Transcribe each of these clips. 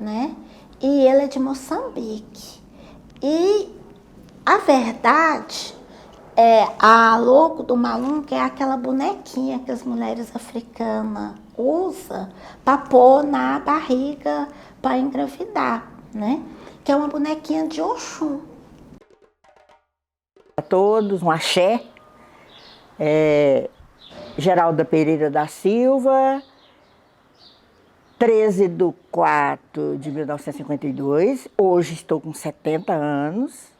né? E ele é de Moçambique. E a verdade a logo do Malunga é aquela bonequinha que as mulheres africanas usam para pôr na barriga para engravidar, né? Que é uma bonequinha de Oxum. A todos, um axé. Geralda Pereira da Silva, 13/4/1952. Hoje estou com 70 anos.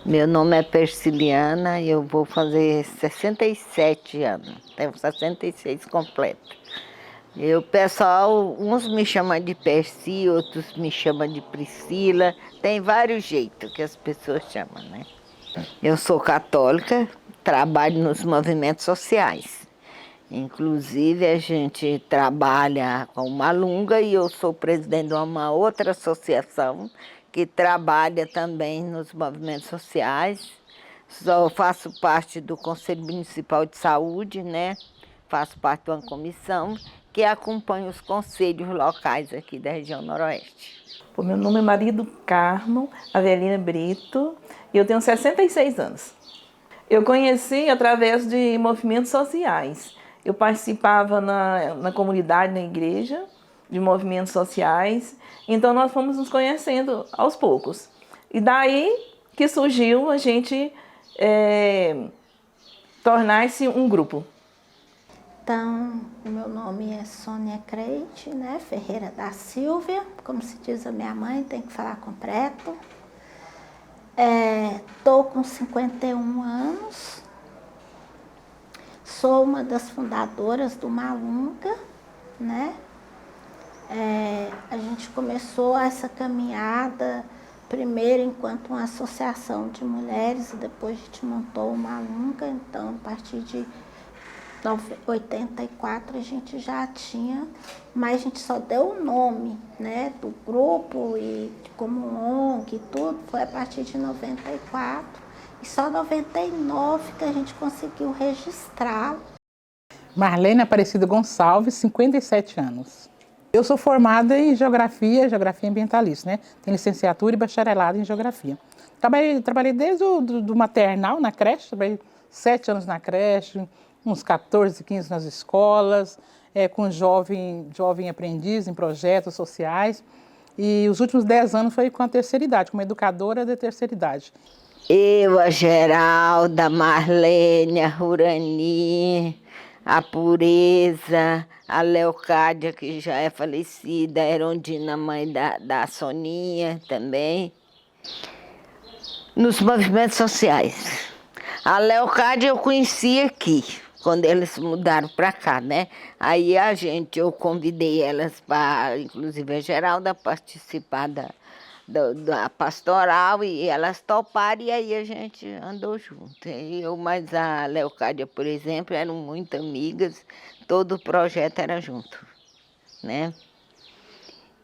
Meu nome é Persiliana e eu vou fazer 67 anos, tenho 66 completo. E o pessoal, uns me chamam de Persi, outros me chamam de Priscila, tem vários jeitos que as pessoas chamam, né? Eu sou católica, trabalho nos movimentos sociais. Inclusive a gente trabalha com Malunga e eu sou presidente de uma outra associação que trabalha também nos movimentos sociais. Só faço parte do Conselho Municipal de Saúde, né? Faço parte de uma comissão que acompanha os conselhos locais aqui da região noroeste. O meu nome é Maria do Carmo Avelina Brito e eu tenho 66 anos. Eu conheci através de movimentos sociais. Eu participava na comunidade, na igreja, de movimentos sociais. Então nós fomos nos conhecendo aos poucos. E daí que surgiu a gente tornar-se um grupo. Então, o meu nome é Sônia Creite, né? Ferreira da Silva, como se diz a minha mãe, tem que falar completo. Estou com 51 anos, sou uma das fundadoras do Malunga, né? A gente começou essa caminhada primeiro enquanto uma associação de mulheres e depois a gente montou o Malunga, então a partir de 84 a gente já tinha, mas a gente só deu o nome, né, do grupo e como ONG e tudo, foi a partir de 94 e só 99 que a gente conseguiu registrar. Marlene Aparecida Gonçalves, 57 anos. Eu sou formada em Geografia Ambientalista, né? Tenho licenciatura e bacharelado em Geografia. Trabalhei desde o maternal na creche, trabalhei 7 anos na creche, uns 14, 15 nas escolas, com jovem aprendiz em projetos sociais. E os últimos 10 anos foi com a terceira idade, como educadora da terceira idade. Eu, a Geralda, a Marlene, a Rurani, a Pureza, a Leocádia, que já é falecida, a Erondina, mãe da Soninha também, nos movimentos sociais. A Leocádia eu conheci aqui, quando eles mudaram para cá, né? Aí eu convidei elas para, inclusive a Geralda, participar da pastoral e elas toparam e aí a gente andou junto. Mas a Leocádia, por exemplo, eram muito amigas, todo o projeto era junto, né?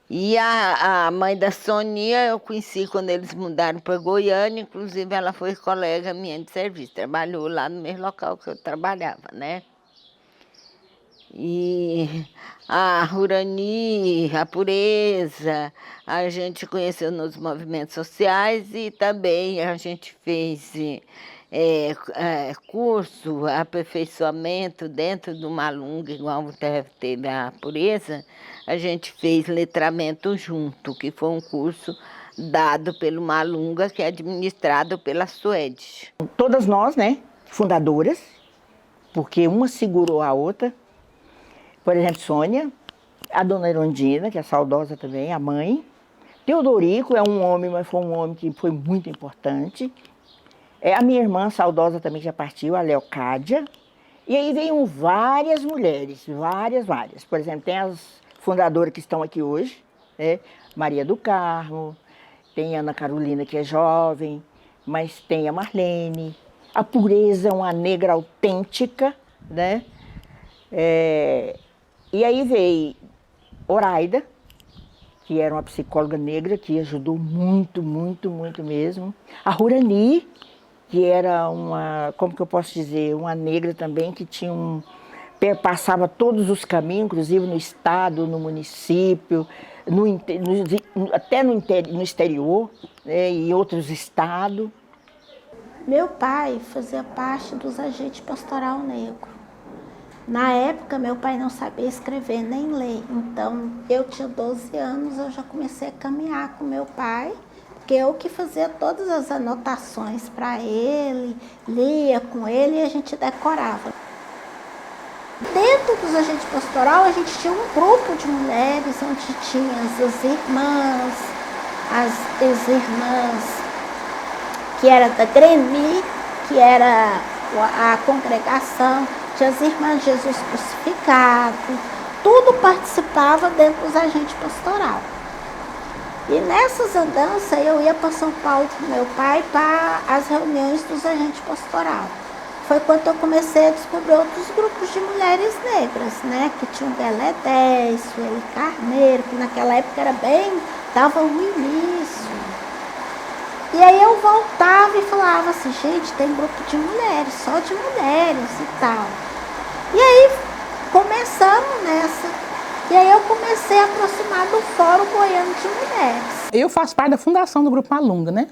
E a mãe da Sonia eu conheci quando eles mudaram para Goiânia, inclusive ela foi colega minha de serviço, trabalhou lá no mesmo local que eu trabalhava, né? E a Rurani, a Pureza, a gente conheceu nos movimentos sociais e também a gente fez curso, aperfeiçoamento dentro do Malunga, igual teve a Pureza, a gente fez letramento junto, que foi um curso dado pelo Malunga, que é administrado pela Suede. Todas nós, né, fundadoras, porque uma segurou a outra. Por exemplo, Sônia, a dona Erondina, que é saudosa também, a mãe. Teodorico é um homem, mas foi um homem que foi muito importante. A minha irmã saudosa também já partiu, a Leocádia. E aí veio várias mulheres, várias. Por exemplo, tem as fundadoras que estão aqui hoje, né? Maria do Carmo, tem a Ana Carolina, que é jovem, mas tem a Marlene. A Pureza é uma negra autêntica, né? E aí veio Oraida, que era uma psicóloga negra, que ajudou muito mesmo. A Rurani, que era uma, como que eu posso dizer, uma negra também, que tinha perpassava todos os caminhos, inclusive no estado, no município, até no exterior, né, em outros estados. Meu pai fazia parte dos agentes pastoral negro. Na época, meu pai não sabia escrever nem ler, então eu tinha 12 anos, eu já comecei a caminhar com meu pai, porque eu que fazia todas as anotações para ele, lia com ele e a gente decorava. Dentro dos agentes pastoral, a gente tinha um grupo de mulheres, onde tinha as irmãs, as ex-irmãs, que era da Greni, que era a congregação, tinha as irmãs Jesus crucificado, tudo participava dentro dos agentes pastoral. E nessas andanças eu ia para São Paulo com meu pai para as reuniões dos agentes pastoral. Foi quando eu comecei a descobrir outros grupos de mulheres negras, né? Que tinha o Belé 10, Sueli Carneiro, que naquela época era bem, dava um início. E aí eu voltava e falava assim, gente, tem grupo de mulheres, só de mulheres e tal. E aí começamos nessa. E aí eu comecei a aproximar do Fórum Goiano de Mulheres. Eu faço parte da fundação do Grupo Malunga, né?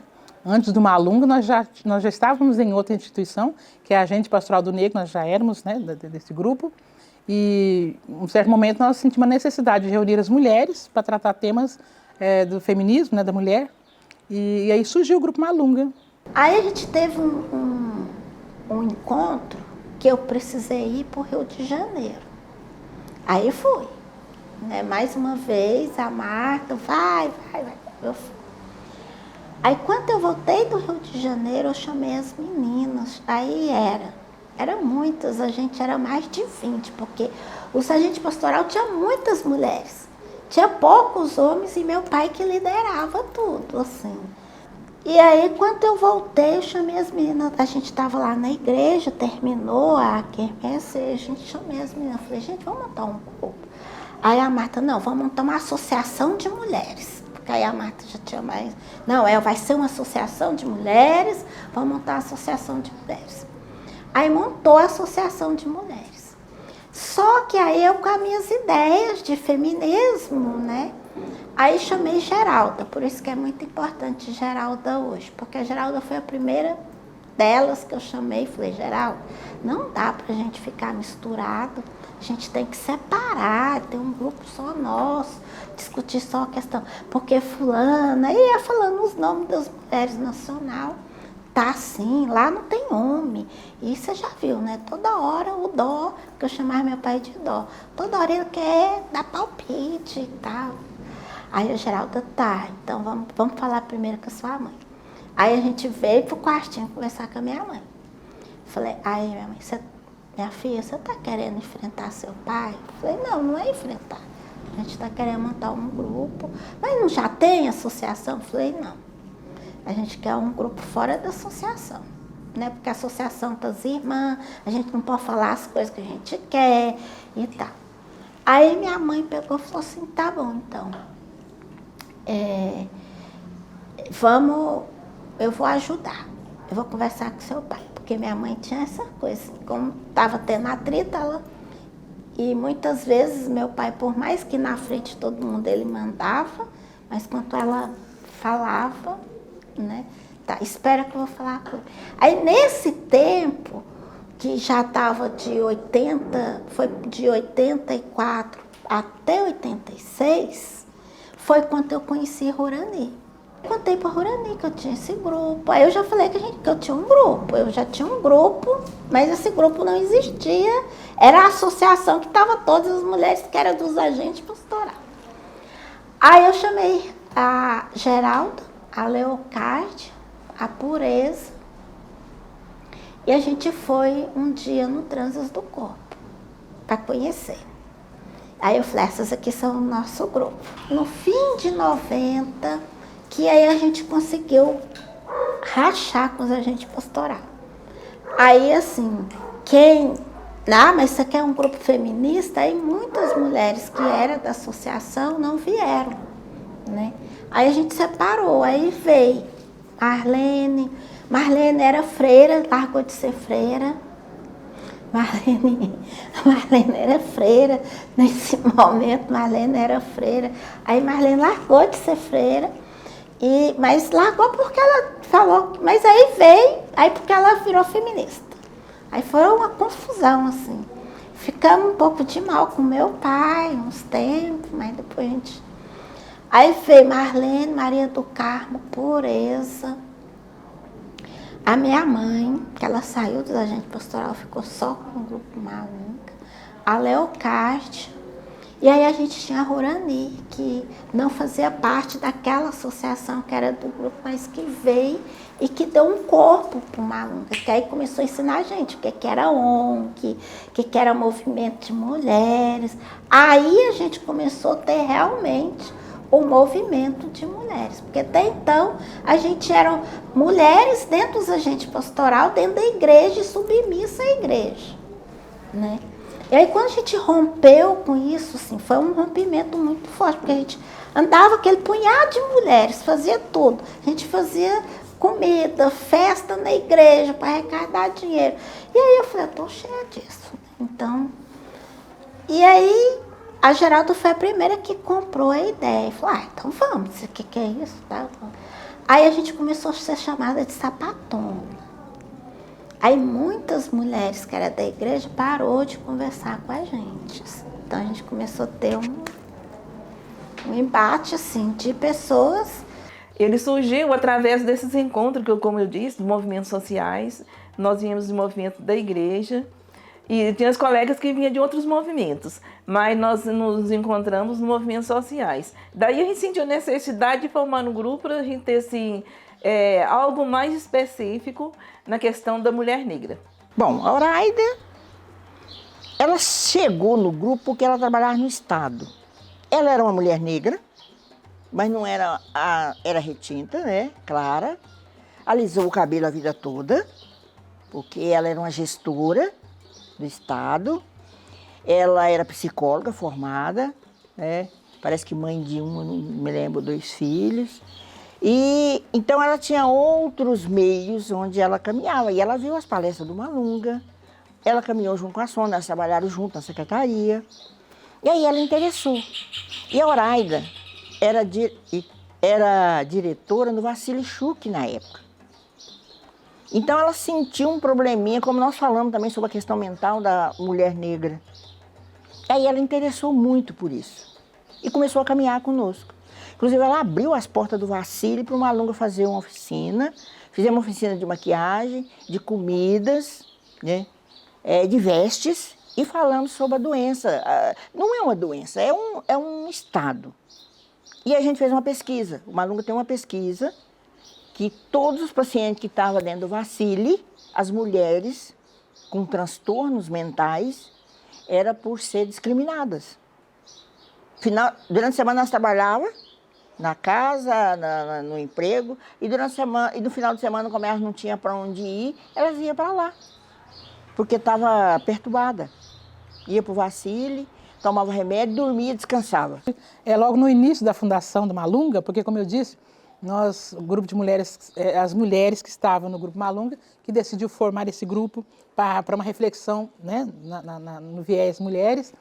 Antes do Malunga, nós já estávamos em outra instituição, que é a Agente Pastoral do Negro, nós já éramos, né, desse grupo. E, em um certo momento, nós sentimos a necessidade de reunir as mulheres para tratar temas do feminismo, né, da mulher. E aí surgiu o Grupo Malunga. Aí a gente teve um encontro que eu precisei ir para o Rio de Janeiro. Aí fui. Né? Mais uma vez, a Marta, vai. Eu fui. Aí quando eu voltei do Rio de Janeiro, eu chamei as meninas. Aí era muitas, a gente era mais de 20, porque o sargento pastoral tinha muitas mulheres. Tinha poucos homens e meu pai que liderava tudo, assim. E aí, quando eu voltei, eu chamei as meninas. A gente estava lá na igreja, terminou a quermesse, e a gente chamei as meninas. Eu falei, gente, vamos montar um grupo. Aí a Marta, não, vamos montar uma associação de mulheres. Porque aí a Marta já tinha mais... Não, vai ser uma associação de mulheres, vamos montar uma associação de mulheres. Aí montou a associação de mulheres. Só que aí eu com as minhas ideias de feminismo, né? Aí chamei Geralda, por isso que é muito importante Geralda hoje, porque a Geralda foi a primeira delas que eu chamei e falei, Geralda, não dá pra gente ficar misturado, a gente tem que separar, ter um grupo só nosso, discutir só a questão, porque fulana, ia falando os nomes das mulheres nacional, tá assim, lá não tem homem, e você já viu, né, toda hora o dó, que eu chamava meu pai de dó, toda hora ele quer dar palpite e tal. Aí a Geralda, tá, então vamos falar primeiro com a sua mãe. Aí a gente veio pro quartinho conversar com a minha mãe. Falei, aí minha mãe, minha filha, você tá querendo enfrentar seu pai? Falei, não é enfrentar. A gente tá querendo montar um grupo. Mas não já tem associação? Falei, não. A gente quer um grupo fora da associação. Né? Porque a associação das irmãs, a gente não pode falar as coisas que a gente quer e tal. Aí minha mãe pegou e falou assim, tá bom, então. Eu vou ajudar, eu vou conversar com seu pai, porque minha mãe tinha essa coisa, como estava tendo atrito, e muitas vezes meu pai, por mais que na frente todo mundo ele mandava, mas quando ela falava, né, tá, espera que eu vou falar com ele. Aí nesse tempo, que já estava foi de 84 até 86, foi quando eu conheci Rurani. Eu contei para Rurani que eu tinha esse grupo. Aí eu já falei que eu tinha um grupo. Eu já tinha um grupo, mas esse grupo não existia. Era a associação que estava todas as mulheres que eram dos agentes pastorais. Aí eu chamei a Geralda, a Leocádia, a Pureza. E a gente foi um dia no Transas do Corpo, para conhecer. Aí eu falei, essas aqui são o nosso grupo. No fim de 90, que aí a gente conseguiu rachar com os agentes pastorais. Aí assim, mas isso aqui é um grupo feminista, aí muitas mulheres que eram da associação não vieram, né? Aí a gente separou, aí veio Marlene era freira, largou de ser freira. Marlene era freira, nesse momento Marlene era freira. Aí Marlene largou de ser freira, mas largou porque ela falou, mas aí veio, aí porque ela virou feminista. Aí foi uma confusão, assim. Ficamos um pouco de mal com meu pai, uns tempos, mas depois a gente... Aí veio Marlene, Maria do Carmo, Pureza. A minha mãe, que ela saiu do agente pastoral, ficou só com o grupo Malunga. A Leocádia. E aí a gente tinha a Rorani, que não fazia parte daquela associação que era do grupo, mas que veio e que deu um corpo para o Malunga. Que aí começou a ensinar a gente o que era ONG, o que era movimento de mulheres. Aí a gente começou a ter realmente o movimento de mulheres, porque até então a gente era mulheres dentro dos agentes pastoral, dentro da igreja e submissa à igreja, né? E aí quando a gente rompeu com isso, assim, foi um rompimento muito forte, porque a gente andava aquele punhado de mulheres, fazia tudo, a gente fazia comida, festa na igreja para arrecadar dinheiro, e aí eu falei, eu tô cheia disso, então, e aí a Geralda foi a primeira que comprou a ideia. Falou, então vamos, o que é isso? Tá? Aí a gente começou a ser chamada de sapatona. Aí muitas mulheres que eram da igreja parou de conversar com a gente. Então a gente começou a ter um embate assim, de pessoas. Ele surgiu através desses encontros, que, como eu disse, de movimentos sociais. Nós viemos do movimento da igreja. E tinha os colegas que vinham de outros movimentos, mas nós nos encontramos nos movimentos sociais. Daí a gente sentiu a necessidade de formar um grupo para a gente ter assim, algo mais específico na questão da mulher negra. Bom, a Horaida, ela chegou no grupo porque ela trabalhava no Estado. Ela era uma mulher negra, mas não era, era retinta, né, clara. Alisou o cabelo a vida toda, porque ela era uma gestora do Estado. Ela era psicóloga formada, né? Parece que mãe de uma, não me lembro, 2 filhos. E então ela tinha outros meios onde ela caminhava. E ela viu as palestras do Malunga, ela caminhou junto com a Sônia, elas trabalharam junto na secretaria. E aí ela interessou. E a Horaida era diretora no Vassili Schuch na época. Então ela sentiu um probleminha, como nós falamos também sobre a questão mental da mulher negra. Aí ela interessou muito por isso e começou a caminhar conosco. Inclusive ela abriu as portas do Vassili para o Malunga fazer uma oficina. Fizemos uma oficina de maquiagem, de comidas, né? De vestes, e falamos sobre a doença. Não é uma doença, é um estado. E a gente fez uma pesquisa. O Malunga tem uma pesquisa que todos os pacientes que estavam dentro do Vassili, as mulheres com transtornos mentais, era por ser discriminadas. Durante a semana nós trabalhávamos na casa, no emprego, e no final de semana, como elas não tinham para onde ir, elas iam para lá, porque estava perturbada. Ia para o Vassili, tomava remédio, dormia, descansava. Logo no início da fundação do Malunga, porque como eu disse, o grupo de mulheres, as mulheres que estavam no grupo Malunga, que decidiu formar esse grupo para uma reflexão, né, no viés mulheres.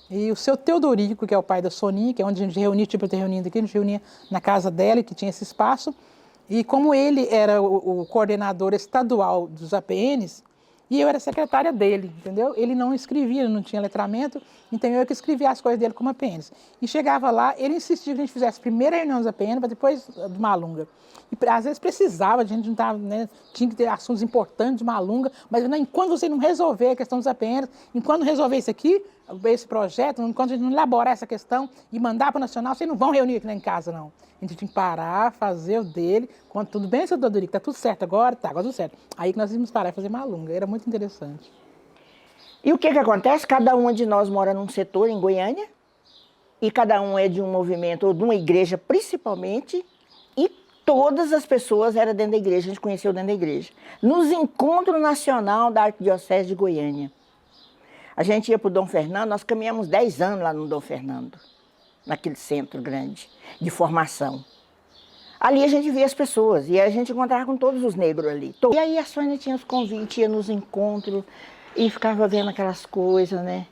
E o seu Teodorico, que é o pai da Soninha, que é onde a gente reunia, tipo eu estou reunindo aqui, a gente reunia na casa dela, que tinha esse espaço. E como ele era o coordenador estadual dos APNs, e eu era secretária dele, entendeu? Ele não escrevia, ele não tinha letramento, então eu que escrevia as coisas dele como APNs. E chegava lá, ele insistia que a gente fizesse a primeira reunião dos APN, para depois do Malunga. E às vezes precisava, a gente não tava, né, tinha que ter assuntos importantes de Malunga, mas não, enquanto você não resolver a questão dos APNs, enquanto não resolver isso aqui, esse projeto, enquanto a gente não elaborar essa questão e mandar para o Nacional, vocês não vão reunir aqui lá em casa, não. A gente tinha que parar, fazer o dele, quando tudo bem, seu Teodorico, tá tudo certo agora? Tá, agora tudo certo. Aí que nós íamos parar e fazer Malunga, era muito interessante. E o que acontece? Cada uma de nós mora num setor em Goiânia, e cada um é de um movimento, ou de uma igreja principalmente, e todas as pessoas eram dentro da igreja, a gente conheceu dentro da igreja. Nos encontros nacional da Arquidiocese de Goiânia. A gente ia para o Dom Fernando, nós caminhamos 10 anos lá no Dom Fernando, naquele centro grande de formação. Ali a gente via as pessoas, e a gente encontrava com todos os negros ali. E aí a Sônia tinha os convites, ia nos encontros, e ficava vendo aquelas coisas, né?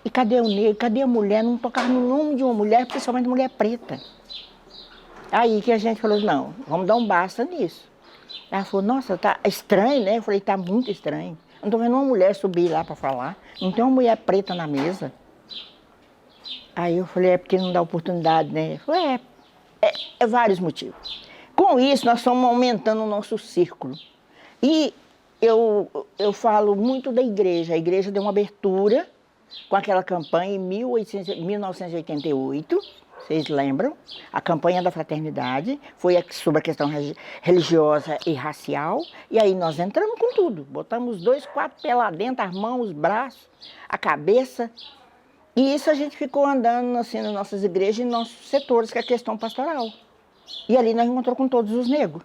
E cadê o negro, cadê a mulher? Não tocava no nome de uma mulher, principalmente mulher preta. Aí que a gente falou, não, vamos dar um basta nisso. Ela falou, nossa, tá estranho, né? Eu falei, tá muito estranho. Não tô vendo uma mulher subir lá para falar. Não tem uma mulher preta na mesa. Aí eu falei, é porque não dá oportunidade, né? Eu falei, é vários motivos. Com isso, nós estamos aumentando o nosso círculo. E eu falo muito da igreja. A igreja deu uma abertura com aquela campanha em 1988, vocês lembram? A campanha da fraternidade foi sobre a questão religiosa e racial. E aí nós entramos com tudo. Botamos 2, 4 pés lá dentro, as mãos, os braços, a cabeça. E isso a gente ficou andando assim nas nossas igrejas e nos nossos setores, que é a questão pastoral. E ali nós encontramos com todos os negros.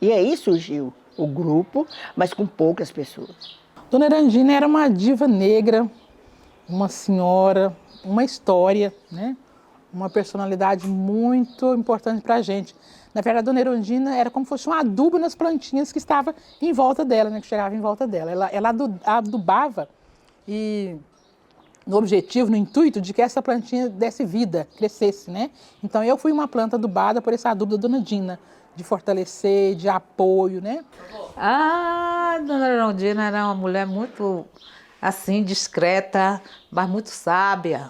E aí surgiu o grupo, mas com poucas pessoas. Dona Erandina era uma diva negra, uma senhora, uma história, né? Uma personalidade muito importante para a gente. Na verdade, a Dona Erundina era como se fosse um adubo nas plantinhas que estava em volta dela, né? Que chegava em volta dela. Ela adubava e no objetivo, no intuito de que essa plantinha desse vida, crescesse, né? Então eu fui uma planta adubada por esse adubo da Dona Dina, de fortalecer, de apoio, né? Ah, Dona Erundina era uma mulher muito, assim, discreta, mas muito sábia.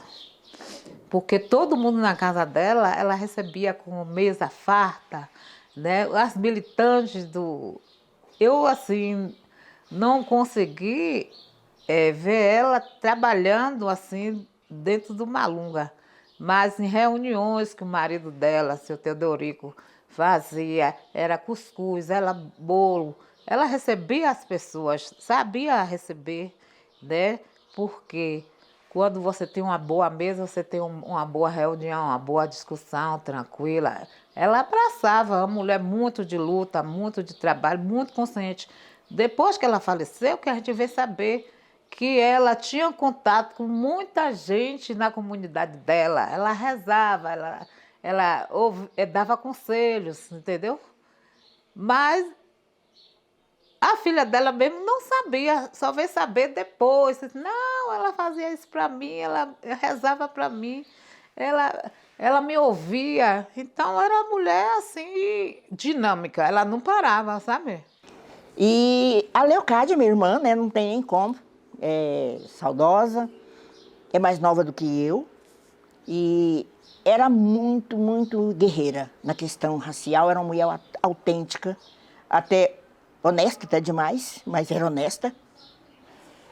Porque todo mundo na casa dela, ela recebia com mesa farta, né? As militantes do... Eu, assim, não consegui ver ela trabalhando, assim, dentro do Malunga. Mas em reuniões que o marido dela, seu Teodorico, fazia, era cuscuz, era bolo. Ela recebia as pessoas, sabia receber, né? Porque quando você tem uma boa mesa, você tem uma boa reunião, uma boa discussão, tranquila. Ela abraçava, uma mulher muito de luta, muito de trabalho, muito consciente. Depois que ela faleceu, que a gente veio saber que ela tinha contato com muita gente na comunidade dela. Ela rezava, ela dava conselhos, entendeu? Mas a filha dela mesmo não sabia, só veio saber depois. Não, ela fazia isso para mim, ela rezava para mim, ela me ouvia. Então era uma mulher assim, dinâmica, ela não parava, sabe? E a Leocádia, minha irmã, né, não tem nem como, é saudosa, é mais nova do que eu. E era muito, muito guerreira na questão racial, era uma mulher autêntica, até honesta até demais, mas era honesta.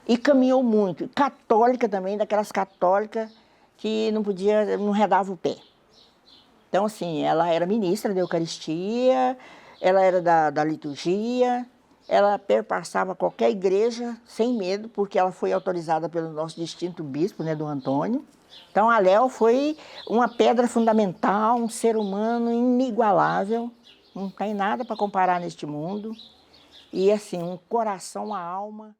E caminhou muito. Católica também, daquelas católicas que não redava o pé. Então, assim, ela era ministra da Eucaristia, ela era da liturgia, ela perpassava qualquer igreja sem medo, porque ela foi autorizada pelo nosso distinto bispo, né, do Antônio. Então, a Léo foi uma pedra fundamental, um ser humano inigualável, não tem nada para comparar neste mundo. E, assim, um coração, uma alma.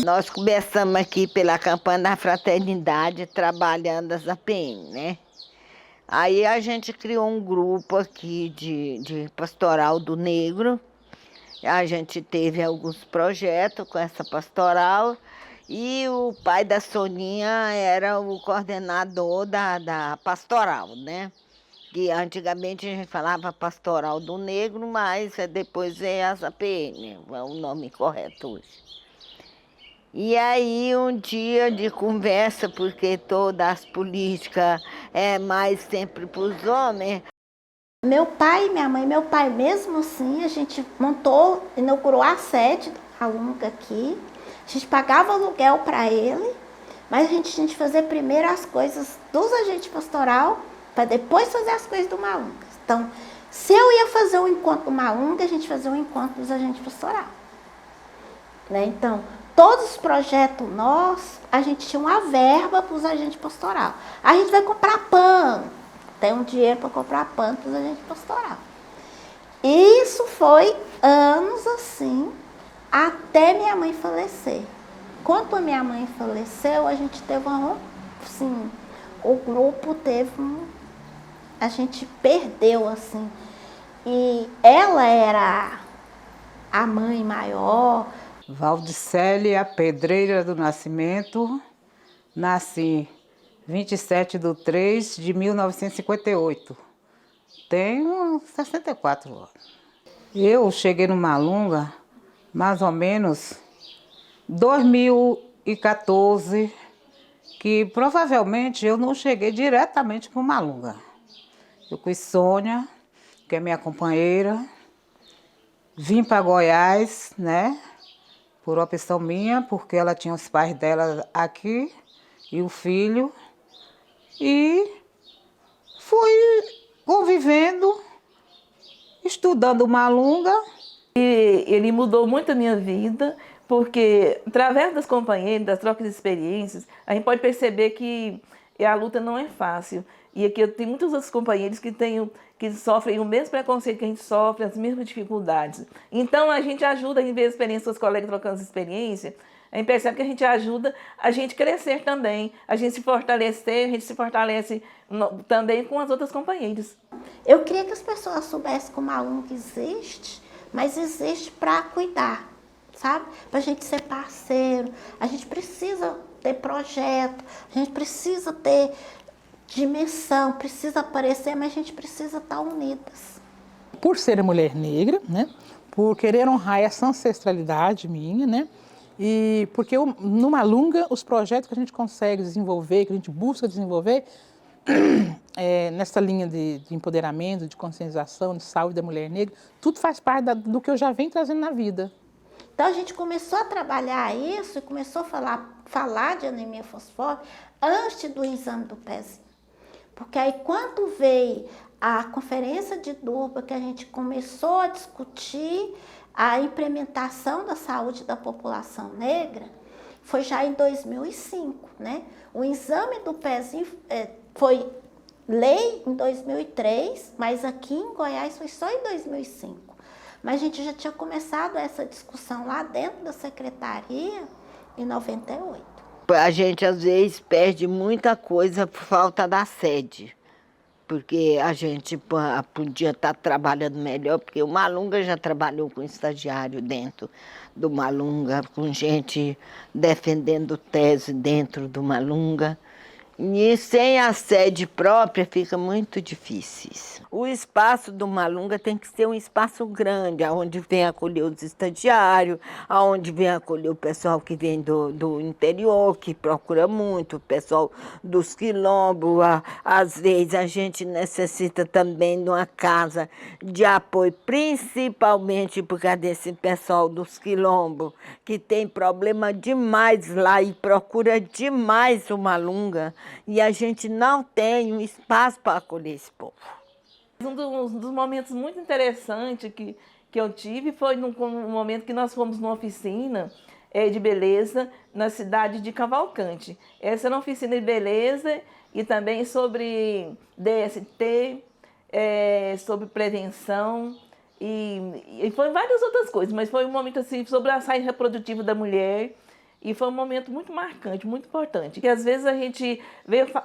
Nós começamos aqui pela campanha da fraternidade, trabalhando as APM, né? Aí a gente criou um grupo aqui de pastoral do negro. A gente teve alguns projetos com essa pastoral e o pai da Soninha era o coordenador da pastoral, né? Que antigamente a gente falava pastoral do negro, mas depois é as APM, é o nome correto hoje. E aí um dia de conversa, porque todas as políticas é mais sempre para os homens. Meu pai, minha mãe, meu pai mesmo assim, a gente inaugurou a sede da Malunga aqui. A gente pagava aluguel para ele, mas a gente tinha que fazer primeiro as coisas dos agentes pastoral, para depois fazer as coisas do Malunga. Então, se eu ia fazer um encontro do Malunga, a gente fazia um encontro dos agentes pastoral. Né? Então, todos os projetos nossos, a gente tinha uma verba para os agentes pastoral. A gente vai comprar pano, tem um dinheiro para comprar pano para os agentes pastoral. Isso foi anos assim, até minha mãe falecer. Quando a minha mãe faleceu, a gente teve assim, o grupo teve a gente perdeu assim. E ela era a mãe maior. Valdicélia Pedreira do Nascimento, nasci 27/3/1958. Tenho 64 anos. Eu cheguei no Malunga mais ou menos 2014, que provavelmente eu não cheguei diretamente para o Malunga. Eu conheci Sônia, que é minha companheira, vim para Goiás, né? Por opção minha, porque ela tinha os pais dela aqui e o filho. E fui convivendo, estudando o Malunga. E ele mudou muito a minha vida, porque através das companheiras, das trocas de experiências, a gente pode perceber que a luta não é fácil. E aqui eu tenho muitos outros companheiros que sofrem o mesmo preconceito que a gente sofre, as mesmas dificuldades. Então a gente ajuda, a gente vê a experiência dos colegas trocando experiência, a gente percebe que a gente ajuda a gente crescer também, a gente se fortalecer, a gente se fortalece também com as outras companheiras. Eu queria que as pessoas soubessem que o Malunga existe, mas existe para cuidar, sabe? Para a gente ser parceiro, a gente precisa ter projeto, a gente precisa ter dimensão, precisa aparecer, mas a gente precisa estar unidas. Por ser mulher negra, né? Por querer honrar essa ancestralidade minha, né? E porque no Malunga, os projetos que a gente consegue desenvolver, que a gente busca desenvolver, nessa linha de empoderamento, de conscientização, de saúde da mulher negra, tudo faz parte do que eu já venho trazendo na vida. Então a gente começou a trabalhar isso e começou a falar de anemia fosfórica antes do exame do pezinho. Porque aí quando veio a conferência de Durban, que a gente começou a discutir a implementação da saúde da população negra, foi já em 2005, né? O exame do pezinho foi lei em 2003, mas aqui em Goiás foi só em 2005. Mas a gente já tinha começado essa discussão lá dentro da secretaria em 98. A gente, às vezes, perde muita coisa por falta da sede. Porque a gente podia estar trabalhando melhor, porque o Malunga já trabalhou com estagiário dentro do Malunga, com gente defendendo tese dentro do Malunga. E sem a sede própria fica muito difícil. O espaço do Malunga tem que ser um espaço grande, onde vem acolher os estagiários, onde vem acolher o pessoal que vem do interior, que procura muito, o pessoal dos quilombos. Às vezes a gente necessita também de uma casa de apoio, principalmente por causa desse pessoal dos quilombos, que tem problema demais lá e procura demais o Malunga. E a gente não tem um espaço para acolher esse povo. Um dos momentos muito interessantes que eu tive foi num momento que nós fomos numa oficina de beleza na cidade de Cavalcante. Essa era uma oficina de beleza e também sobre DST, sobre prevenção e foi várias outras coisas, mas foi um momento assim sobre a saúde reprodutiva da mulher. E foi um momento muito marcante, muito importante. Que às vezes a gente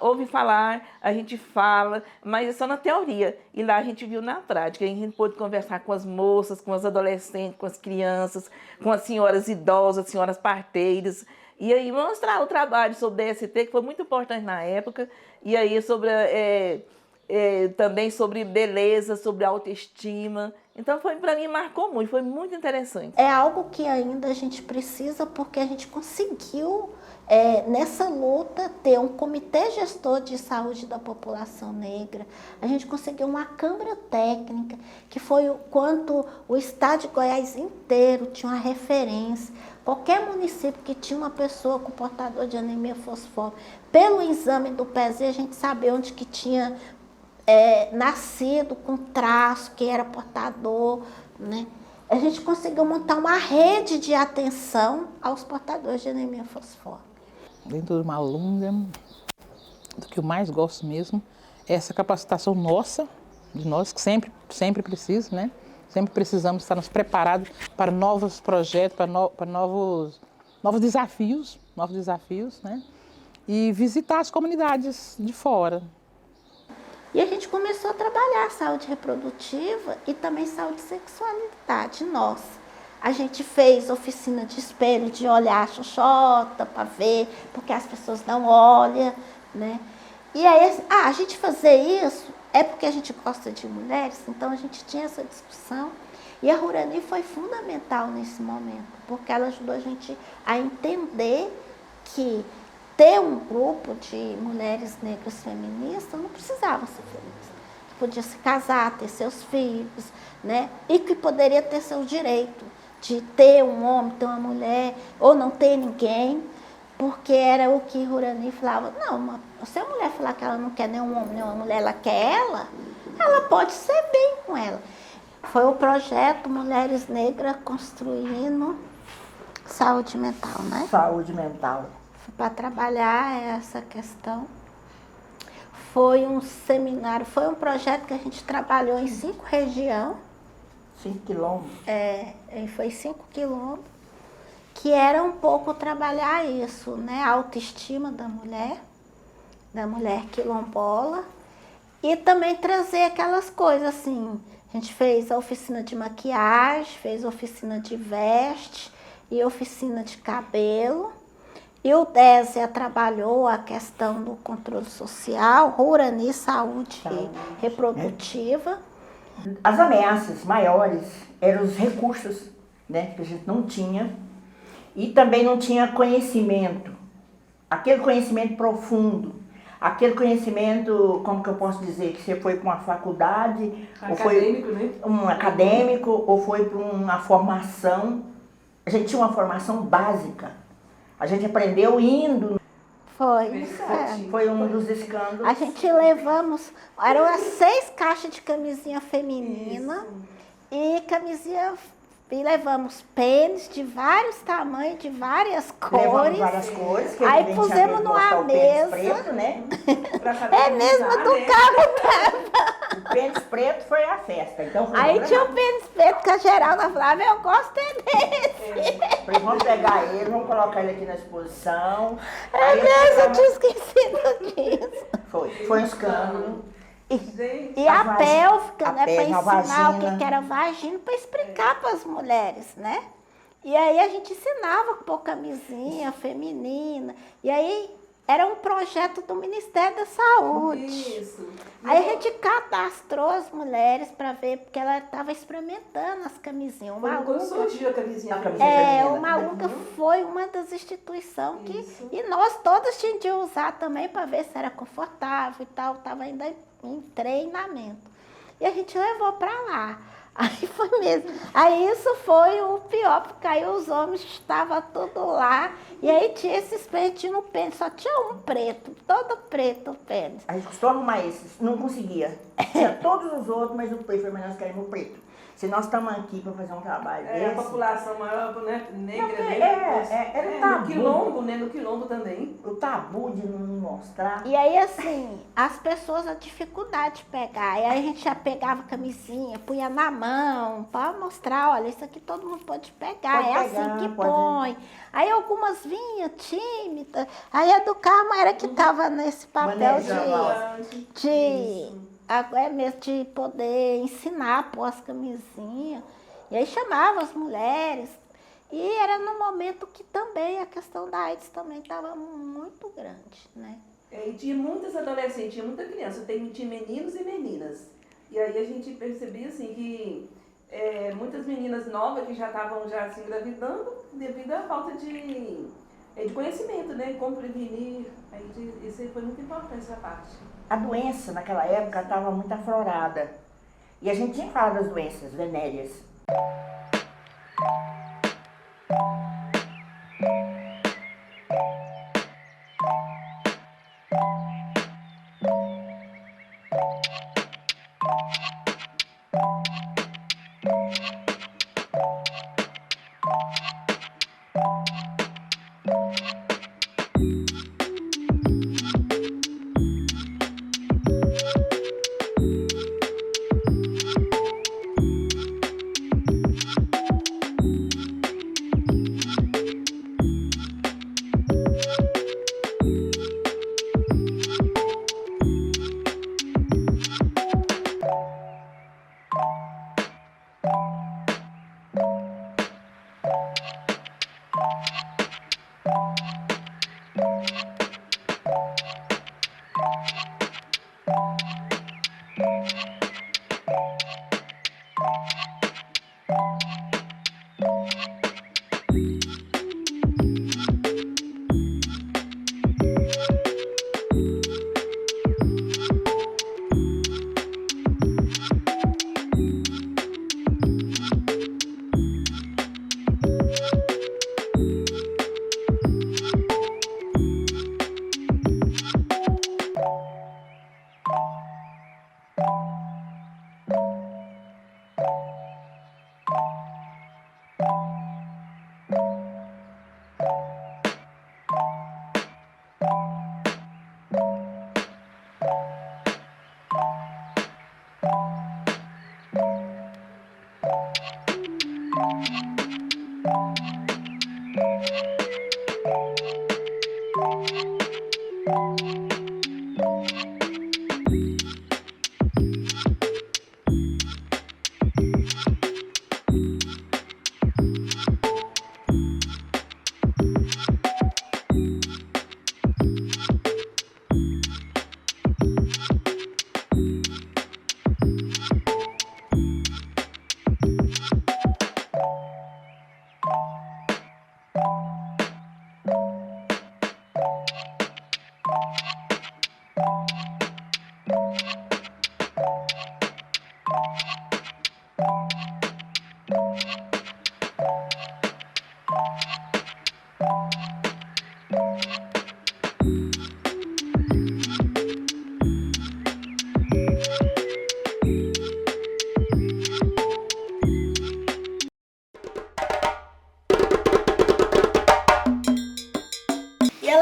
ouve falar, a gente fala, mas é só na teoria. E lá a gente viu na prática. A gente pôde conversar com as moças, com as adolescentes, com as crianças, com as senhoras idosas, as senhoras parteiras. E aí mostrar o trabalho sobre DST, que foi muito importante na época. E aí sobre também sobre beleza, sobre autoestima. Então, para mim, marcou muito, foi muito interessante. É algo que ainda a gente precisa, porque a gente conseguiu, nessa luta, ter um comitê gestor de saúde da população negra. A gente conseguiu uma câmara técnica, que foi quanto o estado de Goiás inteiro tinha uma referência. Qualquer município que tinha uma pessoa com portador de anemia fosfórica, pelo exame do pezinho, a gente sabia onde que tinha nascido com traço, que era portador, né? A gente conseguiu montar uma rede de atenção aos portadores de anemia fosfórica. Dentro do Malunga, do que eu mais gosto mesmo é essa capacitação nossa, de nós que sempre precisamos, né? Sempre precisamos estar nos preparados para novos projetos, para novos desafios, né? E visitar as comunidades de fora. E a gente começou a trabalhar saúde reprodutiva e também saúde e sexualidade nossa. A gente fez oficina de espelho, de olhar a xoxota para ver, porque as pessoas não olham, né? E aí, a gente fazer isso é porque a gente gosta de mulheres, então a gente tinha essa discussão. E a Rurani foi fundamental nesse momento, porque ela ajudou a gente a entender que ter um grupo de mulheres negras feministas não precisava ser feminista. Podia se casar, ter seus filhos, né? E que poderia ter seu direito de ter um homem, ter uma mulher, ou não ter ninguém, porque era o que Rurani falava. Não, se a mulher falar que ela não quer nenhum homem, nenhuma mulher, ela quer ela pode ser bem com ela. Foi o projeto Mulheres Negras Construindo Saúde Mental, né? Saúde mental. Para trabalhar essa questão. Foi um seminário, foi um projeto que a gente trabalhou em 5 regiões. 5 quilômetros. Foi 5 quilômetros, que era um pouco trabalhar isso, né? A autoestima da mulher quilombola, e também trazer aquelas coisas assim. A gente fez a oficina de maquiagem, fez oficina de veste e oficina de cabelo. E o Désia trabalhou a questão do controle social, Rurani, saúde reprodutiva. As ameaças maiores eram os recursos, né, que a gente não tinha, e também não tinha conhecimento, aquele conhecimento profundo, aquele conhecimento, como que eu posso dizer, que você foi para uma faculdade, Acadêmico, ou foi né? um acadêmico, ou foi para uma formação. A gente tinha uma formação básica. A gente aprendeu indo. Foi um dos escândalos. A gente levamos, eram as 6 caixas de camisinha feminina. E levamos pênis de vários tamanhos, de várias cores. Levamos várias cores. Que aí pusemos numa mesa. Preto, né? Mesmo do carro. O pênis preto foi a festa. Então foi aí tinha o pênis preto que a Geralda falava, eu gosto desse. Falei, vamos pegar ele, vamos colocar ele aqui na exposição. Eu tinha esquecido disso. Foi um escândalo. E a pélvica, né, para ensinar vagina. o que era vagina, para explicar para as mulheres, né? E aí a gente ensinava a pôr camisinha feminina. E aí era um projeto do Ministério da Saúde. Isso. Aí a gente cadastrou as mulheres para ver, porque ela estava experimentando as camisinhas. Quando surgiu a camisinha o Malunga foi uma das instituições que... E nós todas tínhamos de usar também para ver se era confortável e tal. Estava ainda em treinamento. E a gente levou para lá. Aí foi mesmo. Aí isso foi o pior, porque aí os homens estavam tudo lá. E aí tinha esses pênis, tinha um pênis, só tinha um preto, todo preto o pênis. A gente custou arrumar esses, não conseguia. Tinha todos os outros, mas o preto foi, mas nós queremos o preto. Se nós estamos aqui para fazer um trabalho desse... a população maior, né, negra, era um tabu. No quilombo, né, no quilombo também. O tabu de não mostrar. E aí, assim, as pessoas, a dificuldade de pegar. E aí a gente já pegava camisinha, punha na mão, para mostrar, olha, isso aqui todo mundo pode pegar, assim que põe. Aí algumas vinham tímidas. Aí a do Carmo era que estava nesse papel de poder ensinar a pôr as camisinhas. E aí chamava as mulheres. E era no momento que também a questão da AIDS também estava muito grande, né? E tinha muitas adolescentes, tinha muita criança, tinha meninos e meninas. E aí a gente percebia assim que muitas meninas novas que já estavam já se engravidando devido à falta de conhecimento, né? Como prevenir. Isso foi muito importante essa parte. A doença naquela época estava muito aflorada. E a gente tinha que falar das doenças venéreas.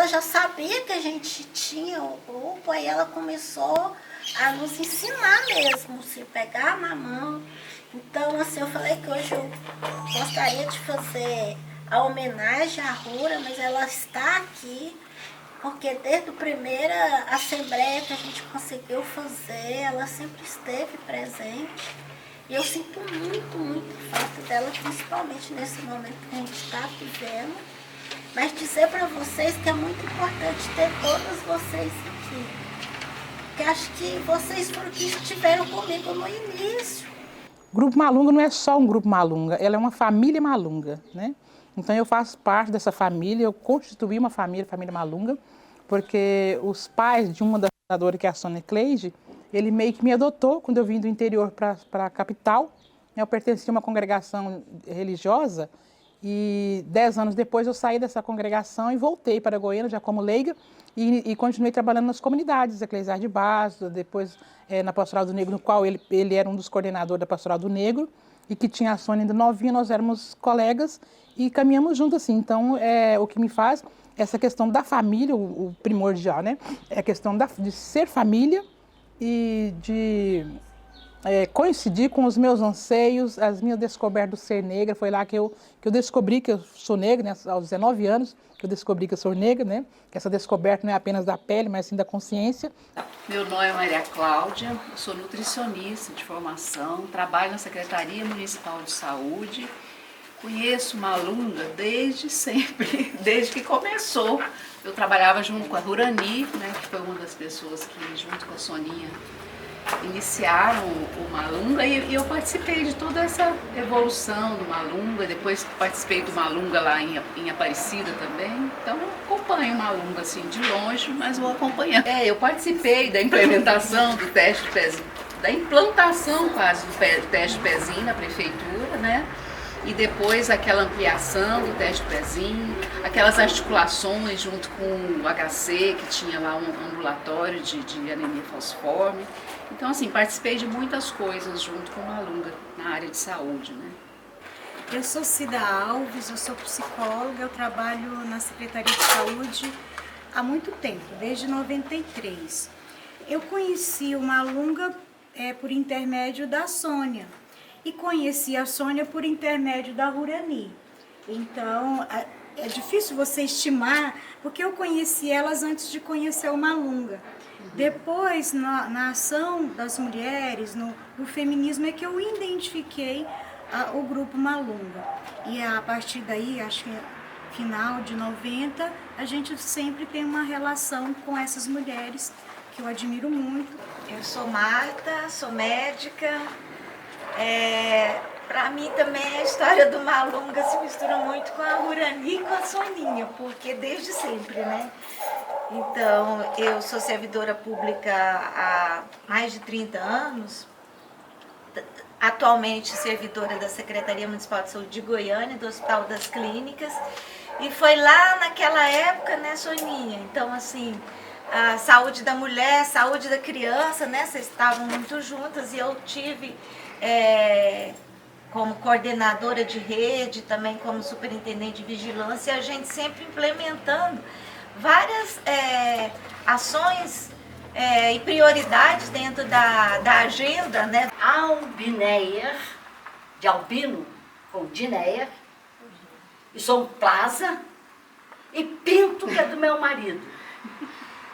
Já sabia que a gente tinha o grupo, aí ela começou a nos ensinar mesmo, se pegar na mão. Então, assim, eu falei que hoje eu gostaria de fazer a homenagem à Rura, mas ela está aqui, porque desde a primeira assembleia que a gente conseguiu fazer, ela sempre esteve presente. E eu sinto muito, muito falta dela, principalmente nesse momento que a gente está vivendo. Mas dizer para vocês que é muito importante ter todas vocês aqui. Porque acho que vocês foram que estiveram comigo no início. O Grupo Malunga não é só um Grupo Malunga, ela é uma família Malunga, né? Então eu faço parte dessa família, eu constituí uma família, família Malunga, porque os pais de uma das fundadoras, que é a Sônia Cleide, ele meio que me adotou quando eu vim do interior para a capital. Eu pertencia a uma congregação religiosa. E 10 anos depois eu saí dessa congregação e voltei para Goiânia já como leiga e continuei trabalhando nas comunidades eclesiais de base, depois na Pastoral do Negro, no qual ele era um dos coordenadores da Pastoral do Negro e que tinha a Sônia ainda novinha, nós éramos colegas e caminhamos juntos assim. Então, o que me faz, essa questão da família, o primordial, né? É a questão de ser família e de coincidir com os meus anseios, as minhas descobertas do ser negra. Foi lá que eu descobri que eu sou negra, né? Aos 19 anos, que eu descobri que eu sou negra, né? Que essa descoberta não é apenas da pele, mas sim da consciência. Meu nome é Maria Cláudia, eu sou nutricionista de formação, trabalho na Secretaria Municipal de Saúde, conheço Malunga desde sempre, desde que começou. Eu trabalhava junto com a Rurani, né, que foi uma das pessoas que, junto com a Soninha, iniciaram o Malunga e eu participei de toda essa evolução do Malunga, depois participei do Malunga lá em Aparecida também, então eu acompanho o Malunga assim de longe, mas vou acompanhando. Eu participei da implementação do teste de pezinho, da implantação quase do teste de pezinho na prefeitura, né? E depois aquela ampliação do teste de pezinho, aquelas articulações junto com o HC, que tinha lá um ambulatório de anemia falciforme. Então, assim, participei de muitas coisas junto com o Malunga na área de saúde, né? Eu sou Cida Alves, eu sou psicóloga, eu trabalho na Secretaria de Saúde há muito tempo, desde 93. Eu conheci o Malunga por intermédio da Sônia. E conheci a Sônia por intermédio da Rurani. Então, é difícil você estimar, porque eu conheci elas antes de conhecer o Malunga. Depois, na ação das mulheres, no feminismo, é que eu identifiquei o grupo Malunga. E a partir daí, acho que final de 90, a gente sempre tem uma relação com essas mulheres, que eu admiro muito. Eu sou Marta, sou médica. Para mim também a história do Malunga se mistura muito com a Rurani e com a Soninha, porque desde sempre, né? Então, eu sou servidora pública há mais de 30 anos, atualmente servidora da Secretaria Municipal de Saúde de Goiânia, do Hospital das Clínicas, e foi lá naquela época, né, Soninha? Então, assim, a saúde da mulher, saúde da criança, né, vocês estavam muito juntas e eu tive... como coordenadora de rede, também como superintendente de vigilância, a gente sempre implementando várias ações e prioridades dentro da agenda, né? Albineia, de albino, com dineia, e sou um plaza, e Pinto, que é do meu marido,